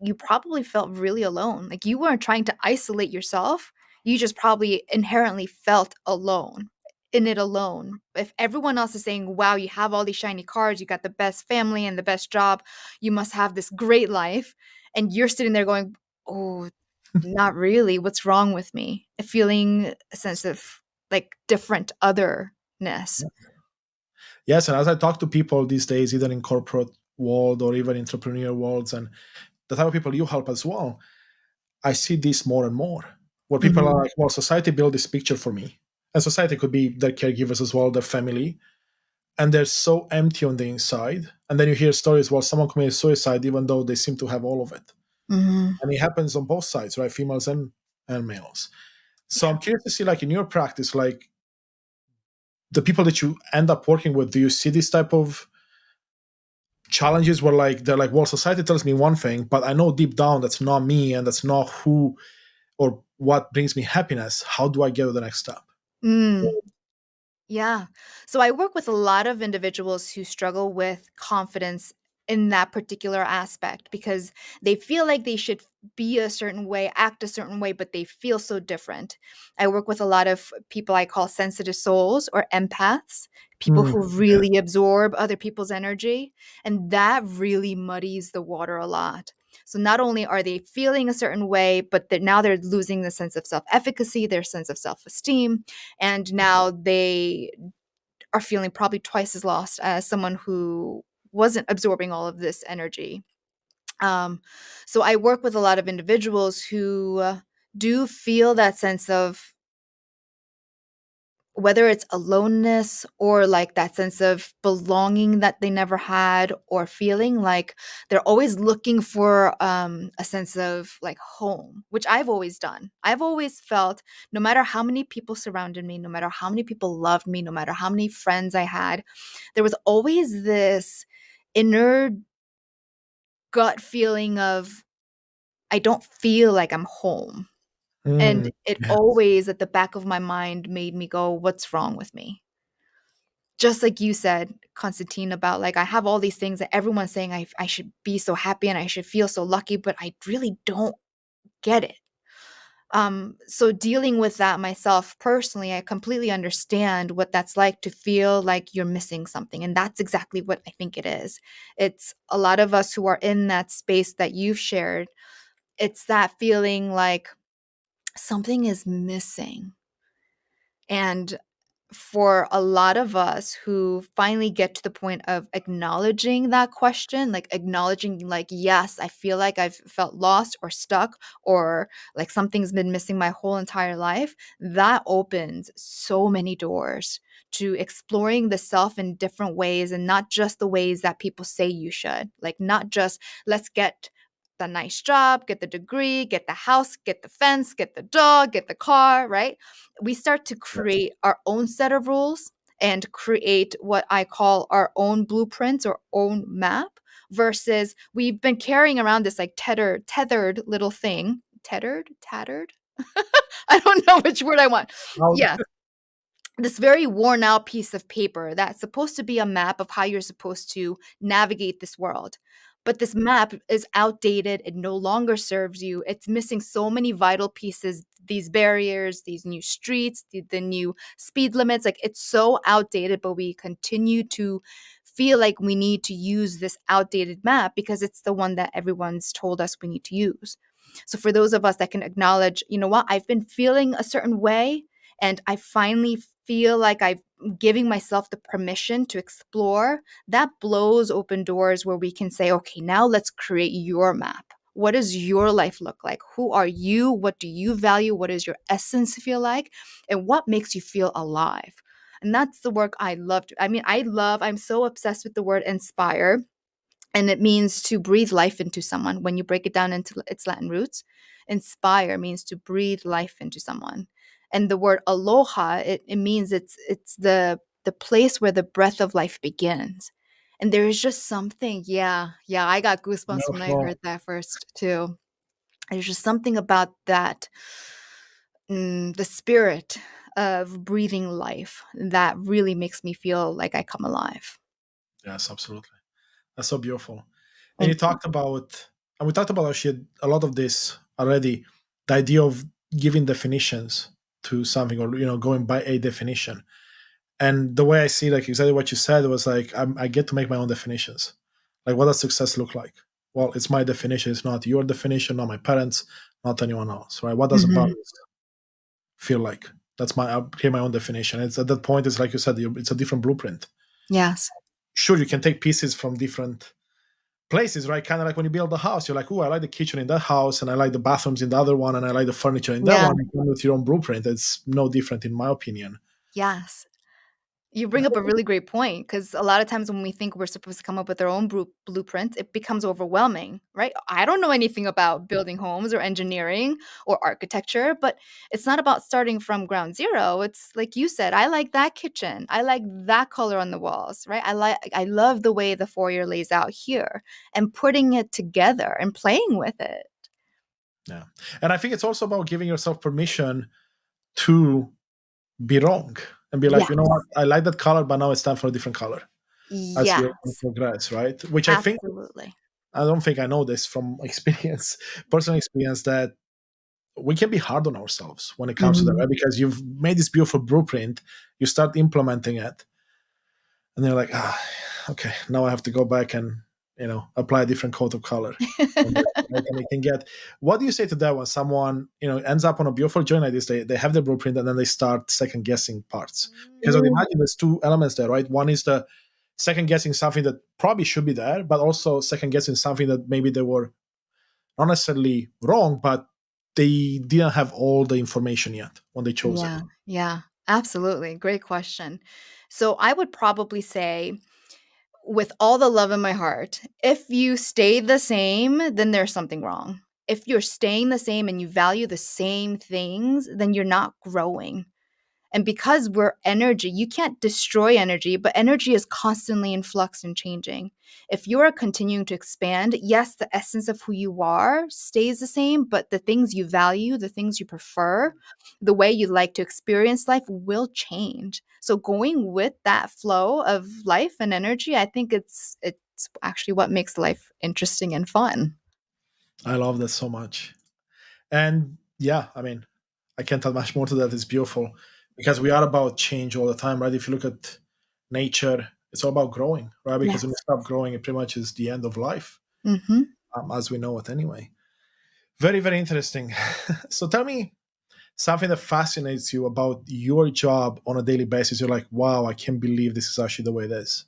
you probably felt really alone. Like you weren't trying to isolate yourself. You just probably inherently felt alone in it alone. If everyone else is saying, wow, you have all these shiny cars, you got the best family and the best job, you must have this great life. And you're sitting there going, oh, not really. What's wrong with me? Feeling a sense of like different otherness. Yes, and as I talk to people these days, either in corporate world or even entrepreneur worlds, and the type of people you help as well, I see this more and more, where people are Mhm. like, well, society built this picture for me. And society could be their caregivers as well, their family. And they're so empty on the inside. And then you hear stories, well, someone committed suicide, even though they seem to have all of it. Mhm. And it happens on both sides, right? Females and males. So Yeah. I'm curious to see, like in your practice, like the people that you end up working with, do you see this type of challenges where like they're like, well, society tells me one thing, but I know deep down that's not me and that's not who or what brings me happiness. How do I get to the next step? Mm. Yeah. So I work with a lot of individuals who struggle with confidence in that particular aspect because they feel like they should be a certain way, act a certain way, but they feel so different. I work with a lot of people I call sensitive souls or empaths, people Mm, who really absorb other people's energy. And that really muddies the water a lot. So not only are they feeling a certain way, but now they're losing the sense of self efficacy, their sense of self esteem, and now they are feeling probably twice as lost as someone who wasn't absorbing all of this energy. Um, so I work with a lot of individuals who do feel that sense of whether it's aloneness or like that sense of belonging that they never had, or feeling like they're always looking for a sense of like home, which I've always done. I've always felt no matter how many people surrounded me, no matter how many people loved me, no matter how many friends I had, there was always this inner gut feeling of I don't feel like I'm home. And mm, it yeah. always at the back of my mind made me go, what's wrong with me? Just like you said, Constantine, about like I have all these things that everyone's saying I should be so happy and I should feel so lucky, but I really don't get it. So dealing with that myself personally, I completely understand what that's like to feel like you're missing something. And that's exactly what I think it is. It's a lot of us who are in that space that you've shared. It's that feeling like something is missing. And for a lot of us who finally get to the point of acknowledging that question, like acknowledging, like, yes, I feel like I've felt lost or stuck, or like something's been missing my whole entire life, that opens so many doors to exploring the self in different ways and not just the ways that people say you should. Like, not just let's get the nice job, get the degree, get the house, get the fence, get the dog, get the car, right? We start to Yes. create our own set of rules and create what I call our own blueprints or own map, versus we've been carrying around this like tethered little thing. Tattered? I don't know which word I want. Now, Yeah, this very worn out piece of paper that's supposed to be a map of how you're supposed to navigate this world. But this map is outdated. It no longer serves you. It's missing so many vital pieces, these barriers, these new streets, the new speed limits. Like, it's so outdated, but we continue to feel like we need to use this outdated map because it's the one that everyone's told us we need to use. So, for those of us that can acknowledge, you know what, I've been feeling a certain way, and I finally feel like I'm giving myself the permission to explore, that blows open doors where we can say, okay, now let's create your map. What does your life look like? Who are you? What do you value? What does your essence feel like? And what makes you feel alive? And that's the work I love. I mean, I'm so obsessed with the word inspire, and it means to breathe life into someone. When you break it down into its Latin roots, inspire means to breathe life into someone. And the word aloha, it means it's the place where the breath of life begins. And there is just something, yeah, I got goosebumps when I beautiful. heard that first too. There's just something about that, the spirit of breathing life, that really makes me feel like I come alive. Yes, absolutely. That's so beautiful. And you Thank you. talked about, and we talked about actually a lot of this already, the idea of giving definitions to something, or going by a definition. And the way I see, like exactly what you said, was like I get to make my own definitions. Like, what does success look like? Well, it's my definition. It's not your definition, not my parents, not anyone else, right? What does Mhm. abundance feel like? That's I create my own definition. It's at that point, it's like you said, it's a different blueprint. Yes. Sure, you can take pieces from different places, right? Kind of like when you build a house, you're like, oh, I like the kitchen in that house, and I like the bathrooms in the other one, and I like the furniture in that Yeah. one. You come with your own blueprint. It's no different, in my opinion. Yes. You bring up a really great point because a lot of times when we think we're supposed to come up with our own blueprint, it becomes overwhelming, right? I don't know anything about building homes or engineering or architecture, but it's not about starting from ground zero. It's like you said, I like that kitchen. I like that color on the walls, right? I love the way the foyer lays out here and putting it together and playing with it. Yeah. And I think it's also about giving yourself permission to be wrong and be like, you know what, Yes. I like that color, but now it's time for a different color as you Yes. progress, right? Which I think, Absolutely. I don't think I know this from experience, personal experience, that we can be hard on ourselves when it comes to that, Mhm. right? Because you've made this beautiful blueprint, you start implementing it, and you're like, okay, now I have to go back and apply a different coat of color. Right? And it can get. What do you say to that when someone ends up on a beautiful journey like this? They have the blueprint and then they start second guessing parts, because I would imagine there's two elements there, right? One is the second guessing something that probably should be there, but also second guessing something that maybe they were not necessarily wrong, but they didn't have all the information yet when they chose it. Yeah, yeah, absolutely. Great question. So I would probably say, with all the love in my heart, if you stay the same, then there's something wrong. If you're staying the same and you value the same things, then you're not growing. And because we're energy, you can't destroy energy, but energy is constantly in flux and changing. If you are continuing to expand, yes, the essence of who you are stays the same, but the things you value, the things you prefer, the way you like to experience life will change. So going with that flow of life and energy, I think it's actually what makes life interesting and fun. I love that so much. And yeah, I mean, I can't add much more to that. It's beautiful because we are about change all the time, right? If you look at nature, it's all about growing, right? Because when you Yes. stop growing, it pretty much is the end of life, Mhm. as we know it anyway. Very, very interesting. So tell me something that fascinates you about your job on a daily basis. You're like, wow, I can't believe this is actually the way it is.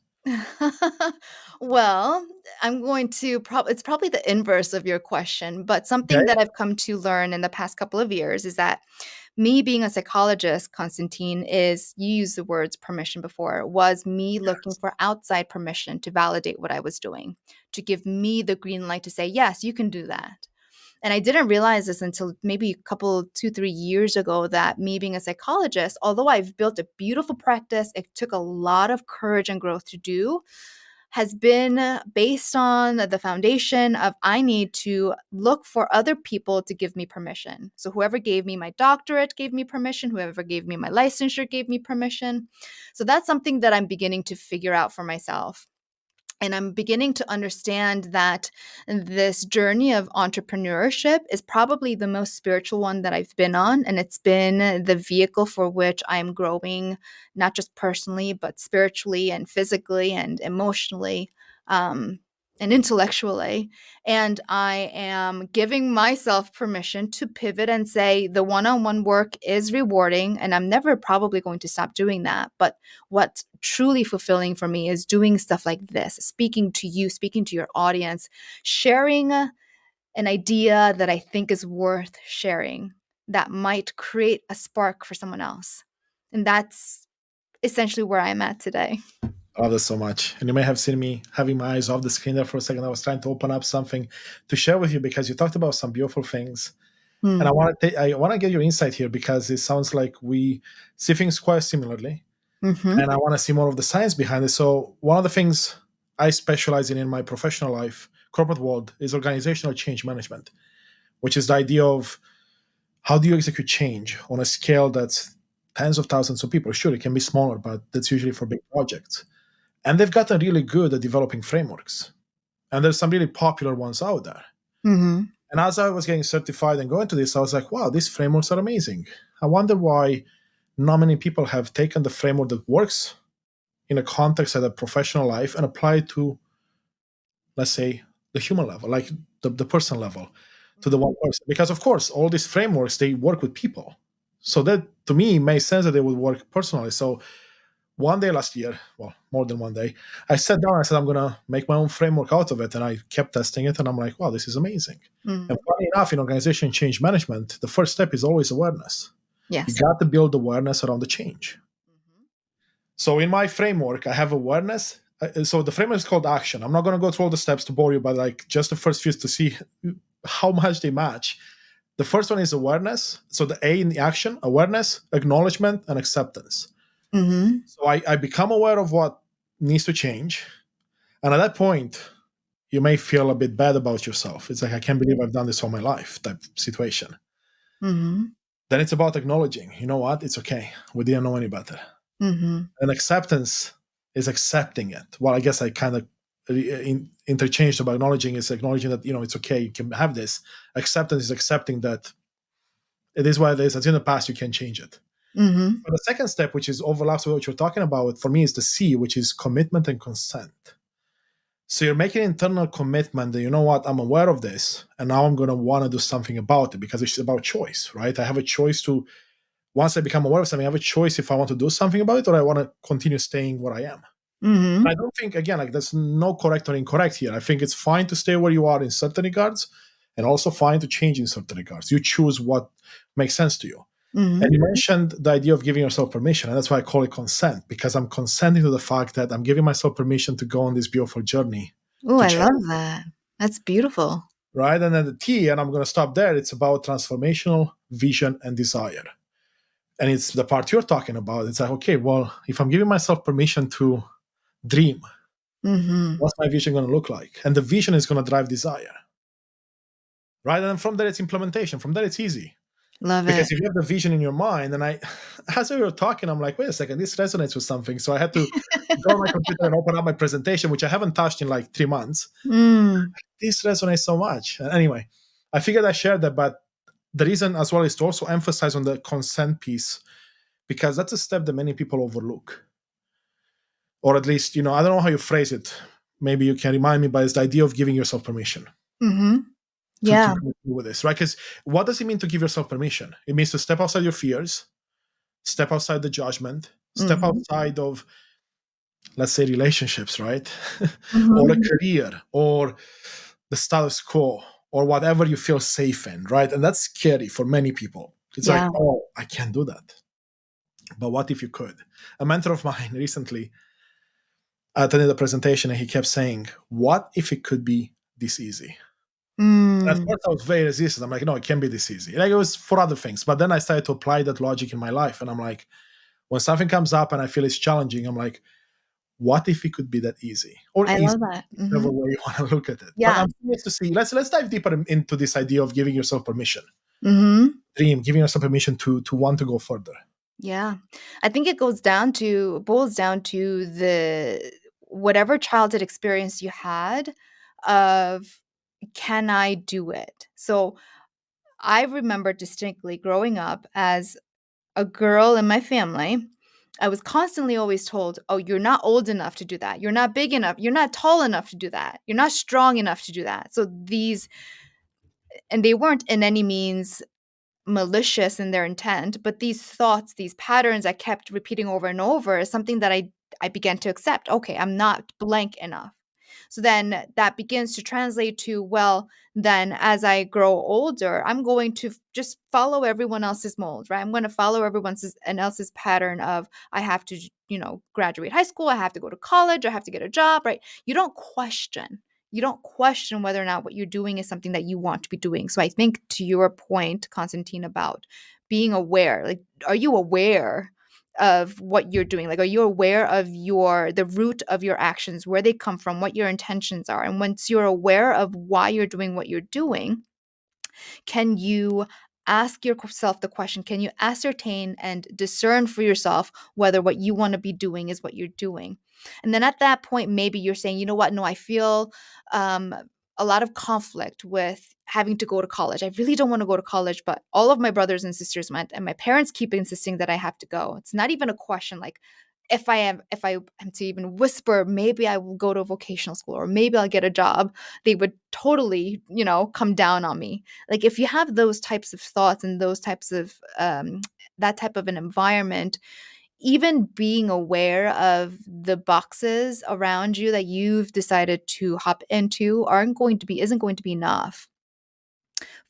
Well, I'm going to it's probably the inverse of your question, but Okay. something that I've come to learn in the past couple of years is that me being a psychologist, Constantine, is you used the words permission before, was me looking for outside permission to validate what I was doing, to give me the green light to say, yes, you can do that. And I didn't realize this until maybe a couple, 2, 3 years ago, that me being a psychologist, although I've built a beautiful practice, it took a lot of courage and growth to do, has been based on the foundation of I need to look for other people to give me permission. So whoever gave me my doctorate gave me permission, whoever gave me my licensure gave me permission. So that's something that I'm beginning to figure out for myself. And I'm beginning to understand that this journey of entrepreneurship is probably the most spiritual one that I've been on. And it's been the vehicle for which I'm growing, not just personally, but spiritually and physically and emotionally. And intellectually. And I am giving myself permission to pivot and say the one on one work is rewarding, and I'm never probably going to stop doing that. But what's truly fulfilling for me is doing stuff like this, speaking to you, speaking to your audience, sharing an idea that I think is worth sharing that might create a spark for someone else. And that's essentially where I'm at today. I love this so much. And you may have seen me having my eyes off the screen there for a second. I was trying to open up something to share with you because you talked about some beautiful things. And Hmm. I want to get your insight here because it sounds like we see things quite similarly. Mm-hmm. And I want to see more of the science behind it. So one of the things I specialize in my professional life, corporate world, is organizational change management, which is the idea of how do you execute change on a scale that's tens of thousands of people. Sure, it can be smaller, but that's usually for big projects. And they've gotten really good at developing frameworks. And there's some really popular ones out there. Mm-hmm. And as I was getting certified and going to this, I was like, wow, these frameworks are amazing. I wonder why not many people have taken the framework that works in a context of a professional life and apply it to, let's say, the human level, like the person level, to the one person. Because of course, all these frameworks, they work with people. So that to me makes sense that they would work personally. So one day last year, well, more than one day, I sat down and I said, I'm gonna make my own framework out of it. And I kept testing it and I'm like, wow, this is amazing. And Mm-hmm. funny enough, in organization change management, the first step is always awareness. You Yes. got to build awareness around the change. So in my framework, I have awareness. So the framework is called action. I'm not going to go through all the steps to bore you, but like just the first few to see how much they match. The first one is awareness. So the A in the action, awareness, acknowledgement, and acceptance. Mm-hmm. So I become aware of what needs to change. And at that point, you may feel a bit bad about yourself. It's like, I can't believe I've done this all my life type situation. Mm-hmm. Then it's about acknowledging, you know what? It's okay. We didn't know any better. Mm-hmm. And acceptance is accepting it. Well, I guess I kind of interchanged about acknowledging is acknowledging that, it's okay, you can have this. Acceptance is accepting that it is what it is. It's in the past, you can't change it. Mm-hmm. But the second step, which is overlaps with what you're talking about, for me is the C, which is commitment and consent. So you're making an internal commitment that, you know what, I'm aware of this, and now I'm going to want to do something about it, because it's about choice, right? I have a choice to, once I become aware of something, I have a choice if I want to do something about it or I want to continue staying where I am. Mm-hmm. I don't think, again, like there's no correct or incorrect here. I think it's fine to stay where you are in certain regards and also fine to change in certain regards. You choose what makes sense to you. And Mm-hmm. you mentioned the idea of giving yourself permission, and that's why I call it consent, because I'm consenting to the fact that I'm giving myself permission to go on this beautiful journey Oh, to I change, love that. That's beautiful. right? And then the T, and I'm going to stop there, it's about transformational vision and desire. And it's the part you're talking about. It's like, okay, well, if I'm giving myself permission to dream, Mm-hmm. what's my vision going to look like? And the vision is going to drive desire, right? And then from there, it's implementation. From there, it's easy. Love Because it. if you have the vision in your mind, and as we were talking, I'm like, wait a second, this resonates with something. So I had to go on my computer and open up my presentation, which I haven't touched in like 3 months. Mm. This resonates so much. And anyway, I figured I shared that, but the reason as well is to also emphasize on the consent piece, because that's a step that many people overlook. Or at least, I don't know how you phrase it. Maybe you can remind me, but it's the idea of giving yourself permission Mm-hmm. to Yeah. go through with this, right? Because what does it mean to give yourself permission? It means to step outside your fears, step outside the judgment, step Mm-hmm. outside of, let's say, relationships, right? Or a Mm-hmm. career or the status quo or whatever you feel safe in, right? And that's scary for many people. It's like, Yeah. oh, I can't do that. But what if you could? A mentor of mine recently attended a presentation and he kept saying, what if it could be this easy? And at Mm. first I was very resistant. I'm like, no, it can't be this easy. Like it was for other things. But then I started to apply that logic in my life. And I'm like, when something comes up and I feel it's challenging, I'm like, what if it could be that easy or I easy, love that. whichever Mm-hmm. way you want to look at it. But Yeah. I'm curious to see. Let's dive deeper into this idea of giving yourself permission. Mm-hmm. Dream, giving yourself permission to want to go further. Yeah. I think it boils down to the whatever childhood experience you had of can I do it? So I remember distinctly growing up as a girl in my family. I was constantly always told, oh, you're not old enough to do that. You're not big enough. You're not tall enough to do that. You're not strong enough to do that. So and they weren't in any means malicious in their intent, but these thoughts, these patterns I kept repeating over and over is something that I began to accept. Okay, I'm not blank enough. So then that begins to translate to, well, then as I grow older, I'm going to just follow everyone else's mold, right? I'm going to follow else's pattern of I have to, graduate high school, I have to go to college, I have to get a job, right? You don't question whether or not what you're doing is something that you want to be doing. So I think to your point, Constantine, about being aware, like, are you aware of what you're doing? Like, are you aware of the root of your actions, where they come from, what your intentions are? And once you're aware of why you're doing what you're doing, can you ask yourself the question, can you ascertain and discern for yourself whether what you want to be doing is what you're doing? And then at that point, maybe you're saying, you know what, no, I feel um, a lot of conflict with having to go to college. I really don't want to go to college, but all of my brothers and sisters went, and my parents keep insisting that I have to go. It's not even a question like, if I am to even whisper, maybe I will go to a vocational school or maybe I'll get a job, they would totally, come down on me. Like, if you have those types of thoughts and those types of that type of an environment, even being aware of the boxes around you that you've decided to hop into isn't going to be enough.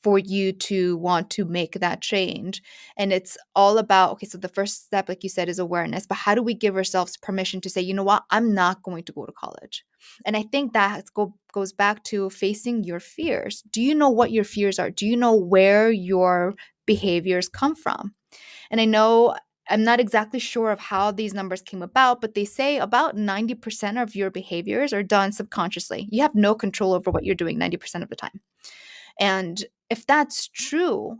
for you to want to make that change. And it's all about, okay, so the first step, like you said, is awareness. But how do we give ourselves permission to say, you know what, I'm not going to go to college? And I think that goes back to facing your fears. Do you know what your fears are? Do you know where your behaviors come from? And I know I'm not exactly sure of how these numbers came about, but they say about 90% of your behaviors are done subconsciously. You have no control over what you're doing 90% of the time. And if that's true,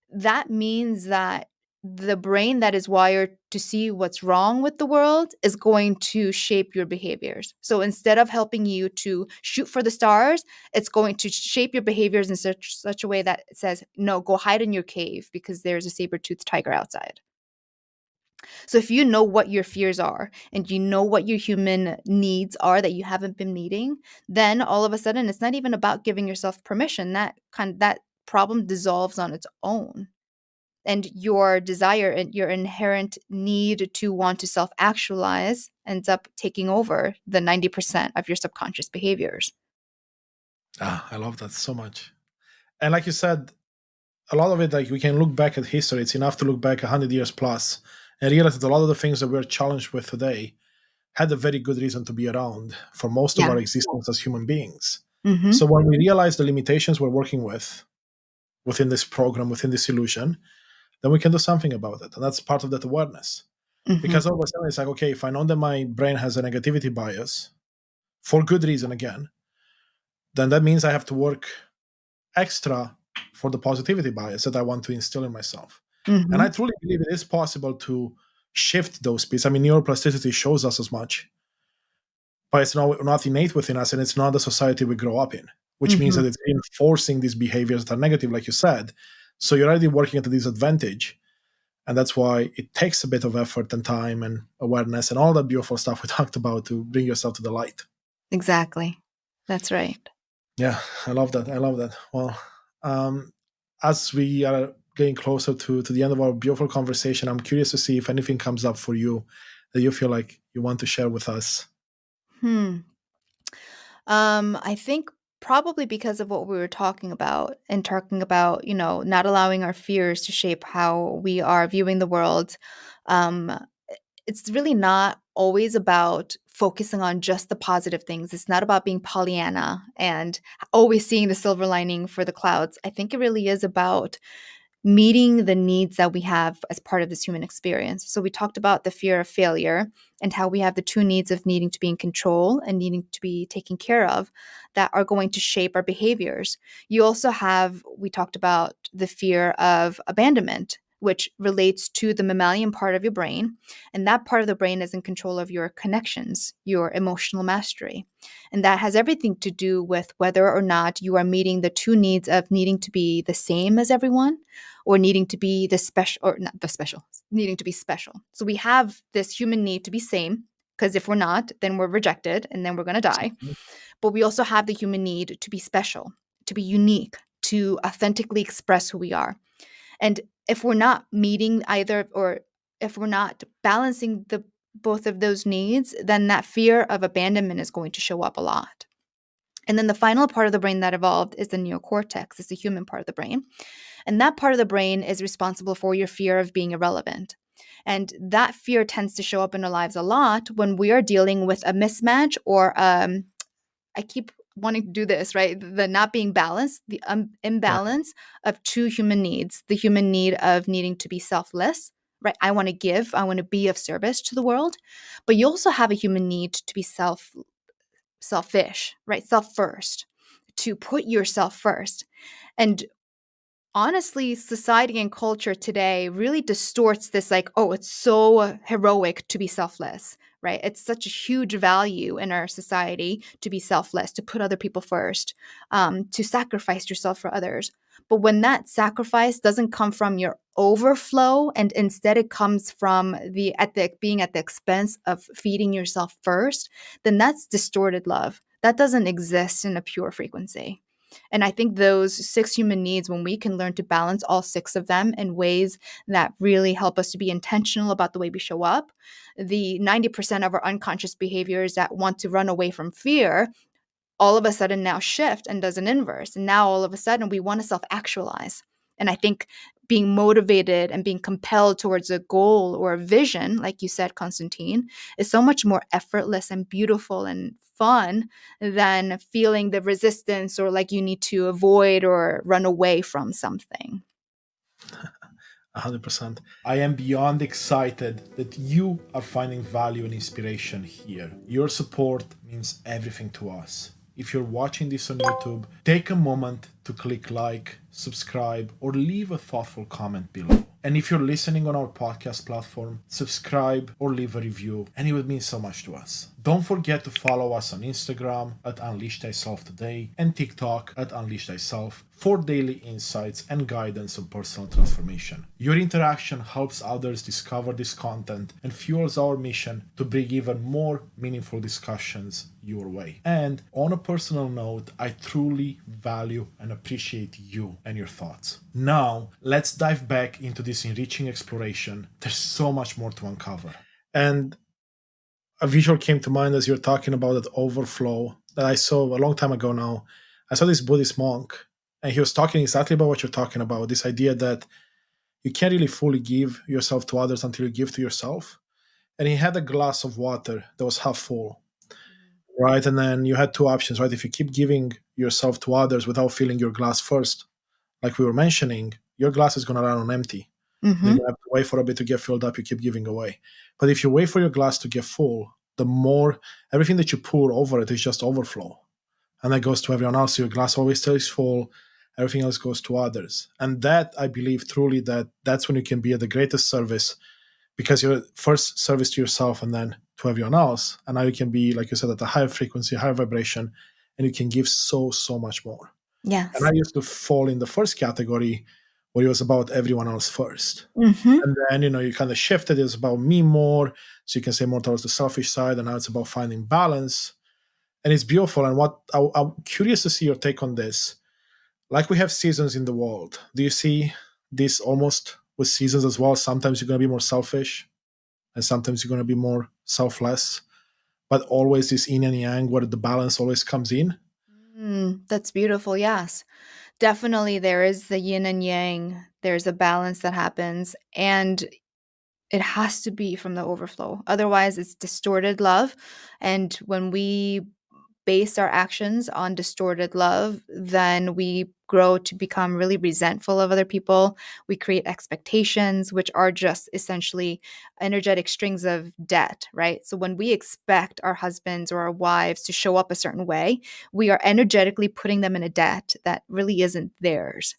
that means that the brain that is wired to see what's wrong with the world is going to shape your behaviors. So instead of helping you to shoot for the stars, it's going to shape your behaviors in such a way that it says, no, go hide in your cave because there's a saber-toothed tiger outside. So if you know what your fears are and you know what your human needs are that you haven't been meeting, then all of a sudden it's not even about giving yourself permission. That problem dissolves on its own. And your desire and your inherent need to want to self-actualize ends up taking over the 90% of your subconscious behaviors. Ah, I love that so much. And like you said, a lot of it, like we can look back at history. It's enough to look back 100 years plus and realize that a lot of the things that we're challenged with today had a very good reason to be around for most of Yeah. our existence as human beings. Mm-hmm. So when we realize the limitations we're working with within this program, within this solution, then we can do something about it. And that's part of that awareness. Mm-hmm. Because all of a sudden it's like, okay, if I know that my brain has a negativity bias for good reason again, then that means I have to work extra for the positivity bias that I want to instill in myself. And Mm-hmm. I truly believe it is possible to shift those pieces. I mean, neuroplasticity shows us as much, but it's not innate within us, and it's not the society we grow up in, which means Mm-hmm. that it's reinforcing these behaviors that are negative, like you said. So you're already working at a disadvantage. And that's why it takes a bit of effort and time and awareness and all that beautiful stuff we talked about to bring yourself to the light. Exactly. That's right. Yeah, I love that. I love that. Well, um, as we are getting closer to the end of our beautiful conversation, I'm curious to see if anything comes up for you that you feel like you want to share with us. Hmm. I think probably because of what we were talking about and talking about, not allowing our fears to shape how we are viewing the world. Um, it's really not always about focusing on just the positive things. It's not about being Pollyanna and always seeing the silver lining for the clouds. I think it really is about meeting the needs that we have as part of this human experience. So we talked about the fear of failure and how we have the two needs of needing to be in control and needing to be taken care of that are going to shape our behaviors. You also have, we talked about the fear of abandonment, which relates to the mammalian part of your brain. And that part of the brain is in control of your connections, your emotional mastery. And that has everything to do with whether or not you are meeting the two needs of needing to be the same as everyone or needing to be the special, or not the special, needing to be special. So we have this human need to be same, because if we're not, then we're rejected and then we're going to die. But we also have the human need to be special, to be unique, to authentically express who we are. And if we're not meeting either, or if we're not balancing the both of those needs, then that fear of abandonment is going to show up a lot. And then the final part of the brain that evolved is the neocortex. It's the human part of the brain. And that part of the brain is responsible for your fear of being irrelevant. And that fear tends to show up in our lives a lot when we are dealing with a mismatch or I keep wanting to do this, right? The not being balanced, the Yeah. imbalance of two human needs, the human need of needing to be selfless, right? I want to give, I want to be of service to the world. But you also have a human need to be selfish, right? Self first, to put yourself first. And honestly, society and culture today really distorts this like, oh, it's so heroic to be selfless, right? It's such a huge value in our society to be selfless, to put other people first, to sacrifice yourself for others. But when that sacrifice doesn't come from your overflow and instead it comes from being at the expense of feeding yourself first, then that's distorted love. That doesn't exist in a pure frequency. And I think those six human needs, when we can learn to balance all six of them in ways that really help us to be intentional about the way we show up, the 90% of our unconscious behaviors that want to run away from fear all of a sudden now shift and does an inverse. And now all of a sudden we want to self actualize. And I think being motivated and being compelled towards a goal or a vision, like you said, Constantine, is so much more effortless and beautiful and fun than feeling the resistance or like you need to avoid or run away from something. 100%. I am beyond excited that you are finding value and inspiration here. Your support means everything to us. If you're watching this on YouTube, take a moment to click like, subscribe, or leave a thoughtful comment below. And if you're listening on our podcast platform, subscribe or leave a review, and it would mean so much to us. Don't forget to follow us on Instagram at Unleash Thyself Today and TikTok at Unleash Thyself for daily insights and guidance on personal transformation. Your interaction helps others discover this content and fuels our mission to bring even more meaningful discussions your way. And on a personal note, I truly value and appreciate you and your thoughts. Now, let's dive back into this enriching exploration. There's so much more to uncover. And a visual came to mind as you're talking about that overflow that I saw a long time ago now. I saw this Buddhist monk, and he was talking exactly about what you're talking about, this idea that you can't really fully give yourself to others until you give to yourself. And he had a glass of water that was half full, right? And then you had two options, right? If you keep giving yourself to others without filling your glass first, like we were mentioning, your glass is going to run on empty. Then Mm-hmm. you have to wait for a bit to get filled up, you keep giving away. But if you wait for your glass to get full, the more everything that you pour over it is just overflow. And that goes to everyone else. Your glass always stays full, everything else goes to others. And that I believe truly that that's when you can be at the greatest service, because you're first service to yourself and then to everyone else. And now you can be, like you said, at a higher frequency, higher vibration, and you can give so, so much more. And I Yes. used to fall in the first category where it was about everyone else first. Mm-hmm. And then, you kind of shifted. It's about me more. So you can say more towards the selfish side. And now it's about finding balance. And it's beautiful. And I'm curious to see your take on this. Like we have seasons in the world. Do you see this almost with seasons as well? Sometimes you're going to be more selfish and sometimes you're going to be more selfless. But always this yin and yang where the balance always comes in. That's beautiful. Yes. Definitely there is the yin and yang. There's a balance that happens. And it has to be from the overflow. Otherwise, it's distorted love. And when we base our actions on distorted love, then we grow to become really resentful of other people. We create expectations, which are just essentially energetic strings of debt, right? So when we expect our husbands or our wives to show up a certain way, we are energetically putting them in a debt that really isn't theirs.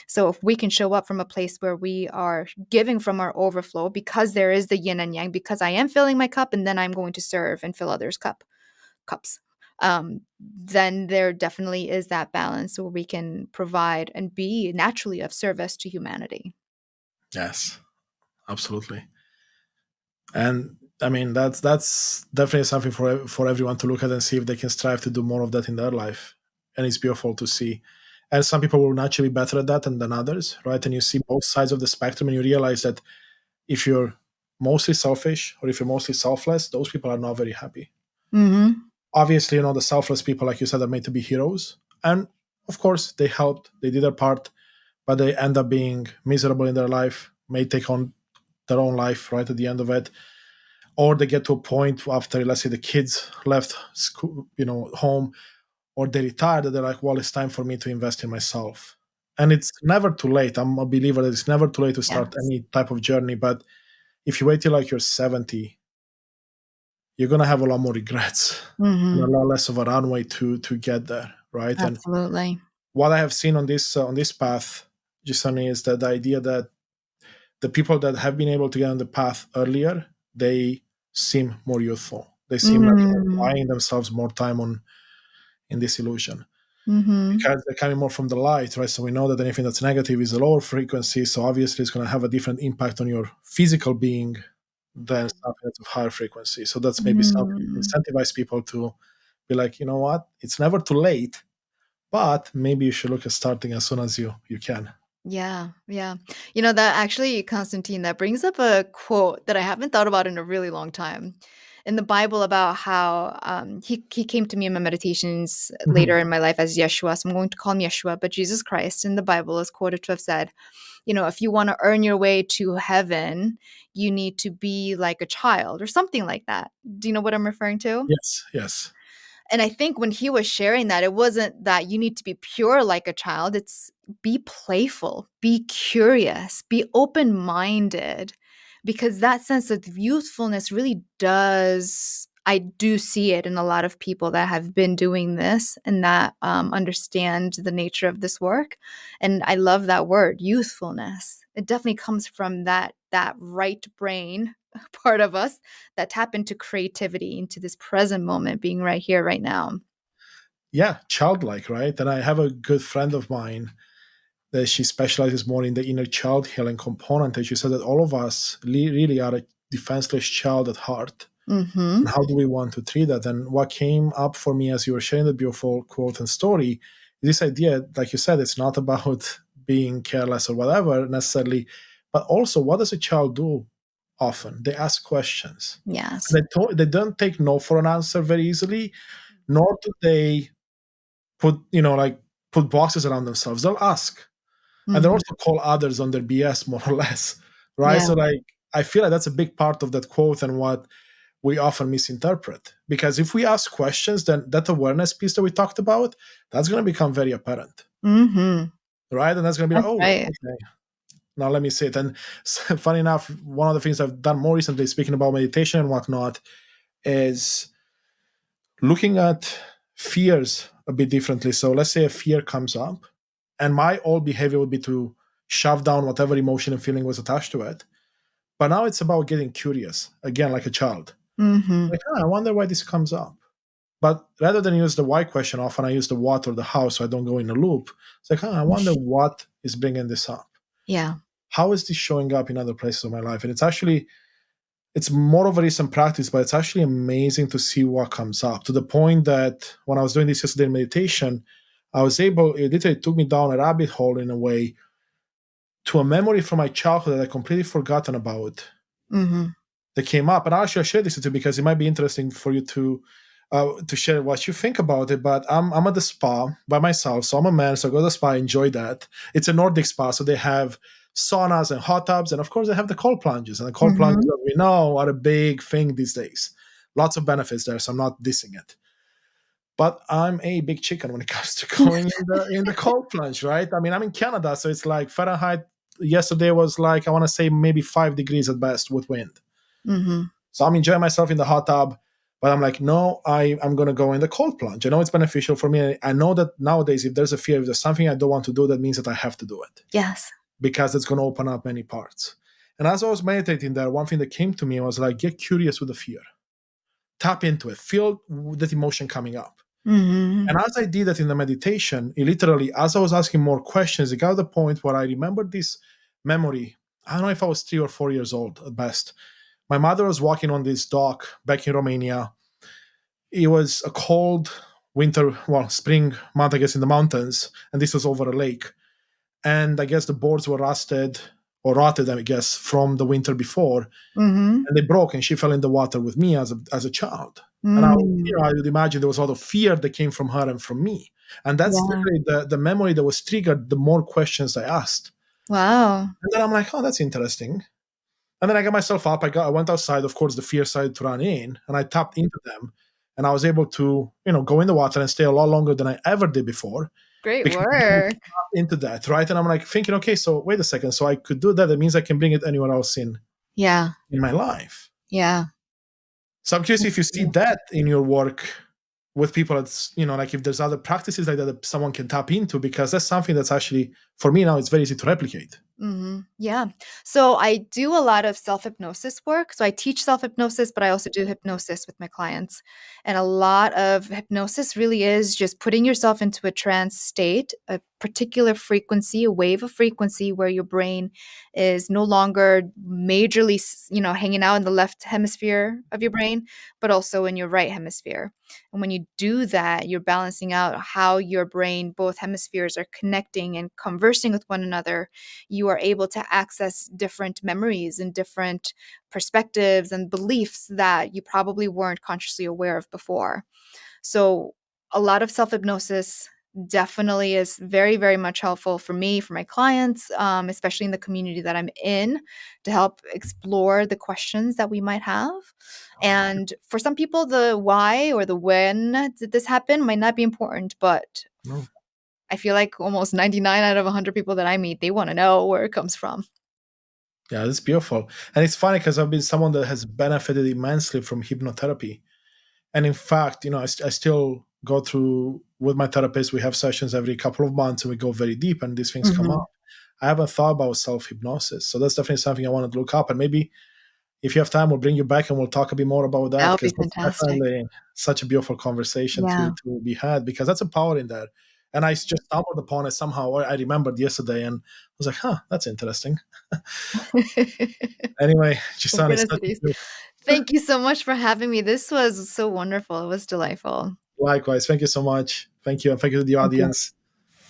So if we can show up from a place where we are giving from our overflow, because there is the yin and yang, because I am filling my cup and then I'm going to serve and fill others' cups. Then there definitely is that balance where we can provide and be naturally of service to humanity. Yes, absolutely. And I mean that's definitely something for everyone to look at and see if they can strive to do more of that in their life. And it's beautiful to see. And some people will naturally be better at that than others, right? And you see both sides of the spectrum, and you realize that if you're mostly selfish or if you're mostly selfless, those people are not very happy. Mm-hmm. Obviously, the selfless people, like you said, are made to be heroes, and of course, they helped, they did their part, but they end up being miserable in their life, may take on their own life right at the end of it, or they get to a point after, let's say, the kids left school, home, or they retired, that they're like, well, it's time for me to invest in myself. And it's never too late. I'm a believer that it's never too late to start Yes. any type of journey. But if you wait till like you're 70, you're gonna have a lot more regrets and a Mm-hmm. lot less of a runway to get there, right? And Absolutely. what I have seen on this path, Jisunny, is that the idea that the people that have been able to get on the path earlier, they seem more youthful. They seem like Mm-hmm. buying themselves more time on in this illusion Mm-hmm. because they're coming more from the light, right? So we know that anything that's negative is a lower frequency, so obviously it's going to have a different impact on your physical being than something that's of higher frequency. So that's maybe something to Mm-hmm. incentivize people to be like, you know what, it's never too late, but maybe you should look at starting as soon as you can. Yeah, yeah. You know, that actually, Constantine, that brings up a quote that I haven't thought about in a really long time. in the Bible about how he came to me in my meditations Mhm. later in my life as Yeshua. So I'm going to call him Yeshua, but Jesus Christ in the Bible is quoted to have said, if you want to earn your way to heaven, you need to be like a child or something like that. Do you know what I'm referring to? Yes, yes. And I think when he was sharing that, it wasn't that you need to be pure like a child. It's be playful, be curious, be open minded, because that sense of youthfulness really does. I do see it in a lot of people that have been doing this and that understand the nature of this work. And I love that word, youthfulness. It definitely comes from that right brain part of us that tap into creativity, into this present moment, being right here, right now. Yeah, childlike, right? And I have a good friend of mine that she specializes more in the inner child healing component. And she said that all of us really are a defenseless child at heart. Mm-hmm. And how do we want to treat that? And what came up for me as you were sharing the beautiful quote and story, this idea, like you said, it's not about being careless or whatever necessarily, but also what does a child do often? They ask questions. Yes. They don't take no for an answer very easily, nor do they put, like put boxes around themselves. They'll ask. And they Mm-hmm. also call others on their BS more or less. Right. Yeah. So like I feel like that's a big part of that quote and what we often misinterpret. Because if we ask questions, then that awareness piece that we talked about, that's going to become very apparent, Mm-hmm. right? And that's going to be like, That's oh, right. okay, now let me see it. And funny enough, one of the things I've done more recently, speaking about meditation and whatnot, is looking at fears a bit differently. So let's say a fear comes up, and my old behavior would be to shove down whatever emotion and feeling was attached to it. But now it's about getting curious, again, like a child. Mm-hmm. Like, I wonder why this comes up. But rather than use the why question, often I use the what or the how so I don't go in a loop. It's like, I wonder what is bringing this up. Yeah. How is this showing up in other places of my life? And it's more of a recent practice, but it's actually amazing to see what comes up to the point that when I was doing this yesterday in meditation, it literally took me down a rabbit hole in a way to a memory from my childhood that I completely forgotten about Mm-hmm. that came up. And actually, I share this with you because it might be interesting for you to share what you think about it. But I'm at the spa by myself, so I'm a man, so I go to the spa, enjoy that. It's a Nordic spa, so they have saunas and hot tubs, and of course they have the cold plunges. And the cold plunges Mm-hmm. that we know are a big thing these days. Lots of benefits there, so I'm not dissing it. But I'm a big chicken when it comes to going in the cold plunge, right? I mean, I'm in Canada, so it's like Fahrenheit. Yesterday was like I want to say maybe 5 degrees at best with wind. Mm-hmm. So I'm enjoying myself in the hot tub, but I'm like, no, I'm going to go in the cold plunge. I know it's beneficial for me. I know that nowadays, if there's a fear, if there's something I don't want to do, that means that I have to do it Yes. because it's going to open up many parts. And as I was meditating there, one thing that came to me was like, get curious with the fear, tap into it, feel that emotion coming up. Mm-hmm. And as I did that in the meditation, it literally, as I was asking more questions, it got to the point where I remembered this memory. I don't know if I was 3 or 4 years old at best. My mother was walking on this dock back in Romania. It was a cold winter, well, spring month, I guess, in the mountains, and this was over a lake. And I guess the boards were rusted or rotted, I guess, from the winter before, Mm-hmm. and they broke, and she fell in the water with me as a child. And Mm. I would imagine there was a lot of fear that came from her and from me, and that's Yeah. literally the memory that was triggered. The more questions I asked, Wow. and then I'm like, oh, that's interesting. And then I got myself up. I went outside. Of course, the fear started to run in, and I tapped into them, and I was able to, go in the water and stay a lot longer than I ever did before Great because I work. tapped into that, right? And I'm like thinking, okay, so wait a second. So I could do that. That means I can bring it anywhere else Yeah. in my life. Yeah. So I'm curious if you see that in your work with people. That's like if there's other practices like that someone can tap into because that's something that's actually for me now it's very easy to replicate. Mm-hmm. Yeah. So I do a lot of self hypnosis work. So I teach self hypnosis, but I also do hypnosis with my clients. And a lot of hypnosis really is just putting yourself into a trance state, a particular frequency, a wave of frequency where your brain is no longer majorly, hanging out in the left hemisphere of your brain, but also in your right hemisphere. And when you do that, you're balancing out how your brain, both hemispheres are connecting and conversing with one another. You you are able to access different memories and different perspectives and beliefs that you probably weren't consciously aware of before. So, a lot of self hypnosis definitely is very, very much helpful for me, for my clients, especially in the community that I'm in, to help explore the questions that we might have. And for some people, the why or the when did this happen might not be important, but No. I feel like almost 99 out of 100 people that I meet, they want to know where it comes from. Yeah, it's beautiful. And it's funny because I've been someone that has benefited immensely from hypnotherapy. And in fact, I still go through with my therapist. We have sessions every couple of months and we go very deep and these things come up. Mhm. I haven't thought about self hypnosis. So that's definitely something I want to look up. And maybe if you have time, we'll bring you back and we'll talk a bit more about that That would because be that's fantastic. definitely such a beautiful conversation Yeah. to be had because that's a power in there. And I just stumbled upon it somehow. I remembered yesterday and I was like, huh, that's interesting. Anyway, Jisunny, such Synchronicities. a Thank you so much for having me. This was so wonderful. It was delightful. likewise. Thank you so much. Thank you. And thank you to the Thank you. audience.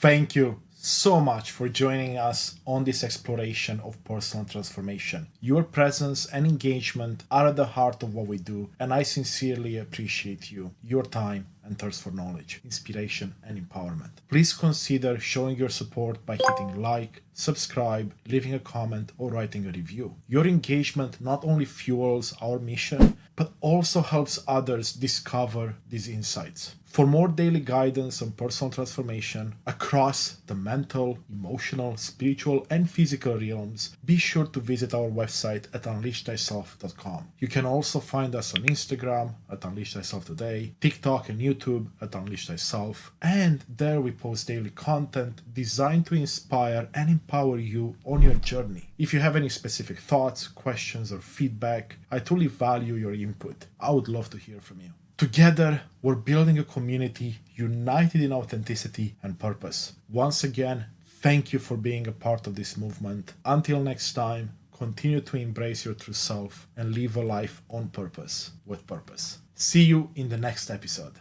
Thank you so much for joining us on this exploration of personal transformation. Your presence and engagement are at the heart of what we do, and I sincerely appreciate you, your time, and thirst for knowledge, inspiration, and empowerment. Please consider showing your support by hitting like, subscribe, leaving a comment, or writing a review. Your engagement not only fuels our mission, but also helps others discover these insights. For more daily guidance on personal transformation across the mental, emotional, spiritual, and physical realms, be sure to visit our website at unleashthyself.com. You can also find us on Instagram at Unleash Thyself Today, TikTok and YouTube at Unleash Thyself, and there we post daily content designed to inspire and empower you on your journey. If you have any specific thoughts, questions, or feedback, I truly value your input. I would love to hear from you. Together, we're building a community united in authenticity and purpose. Once again, thank you for being a part of this movement. Until next time, continue to embrace your true self and live a life on purpose, with purpose. See you in the next episode.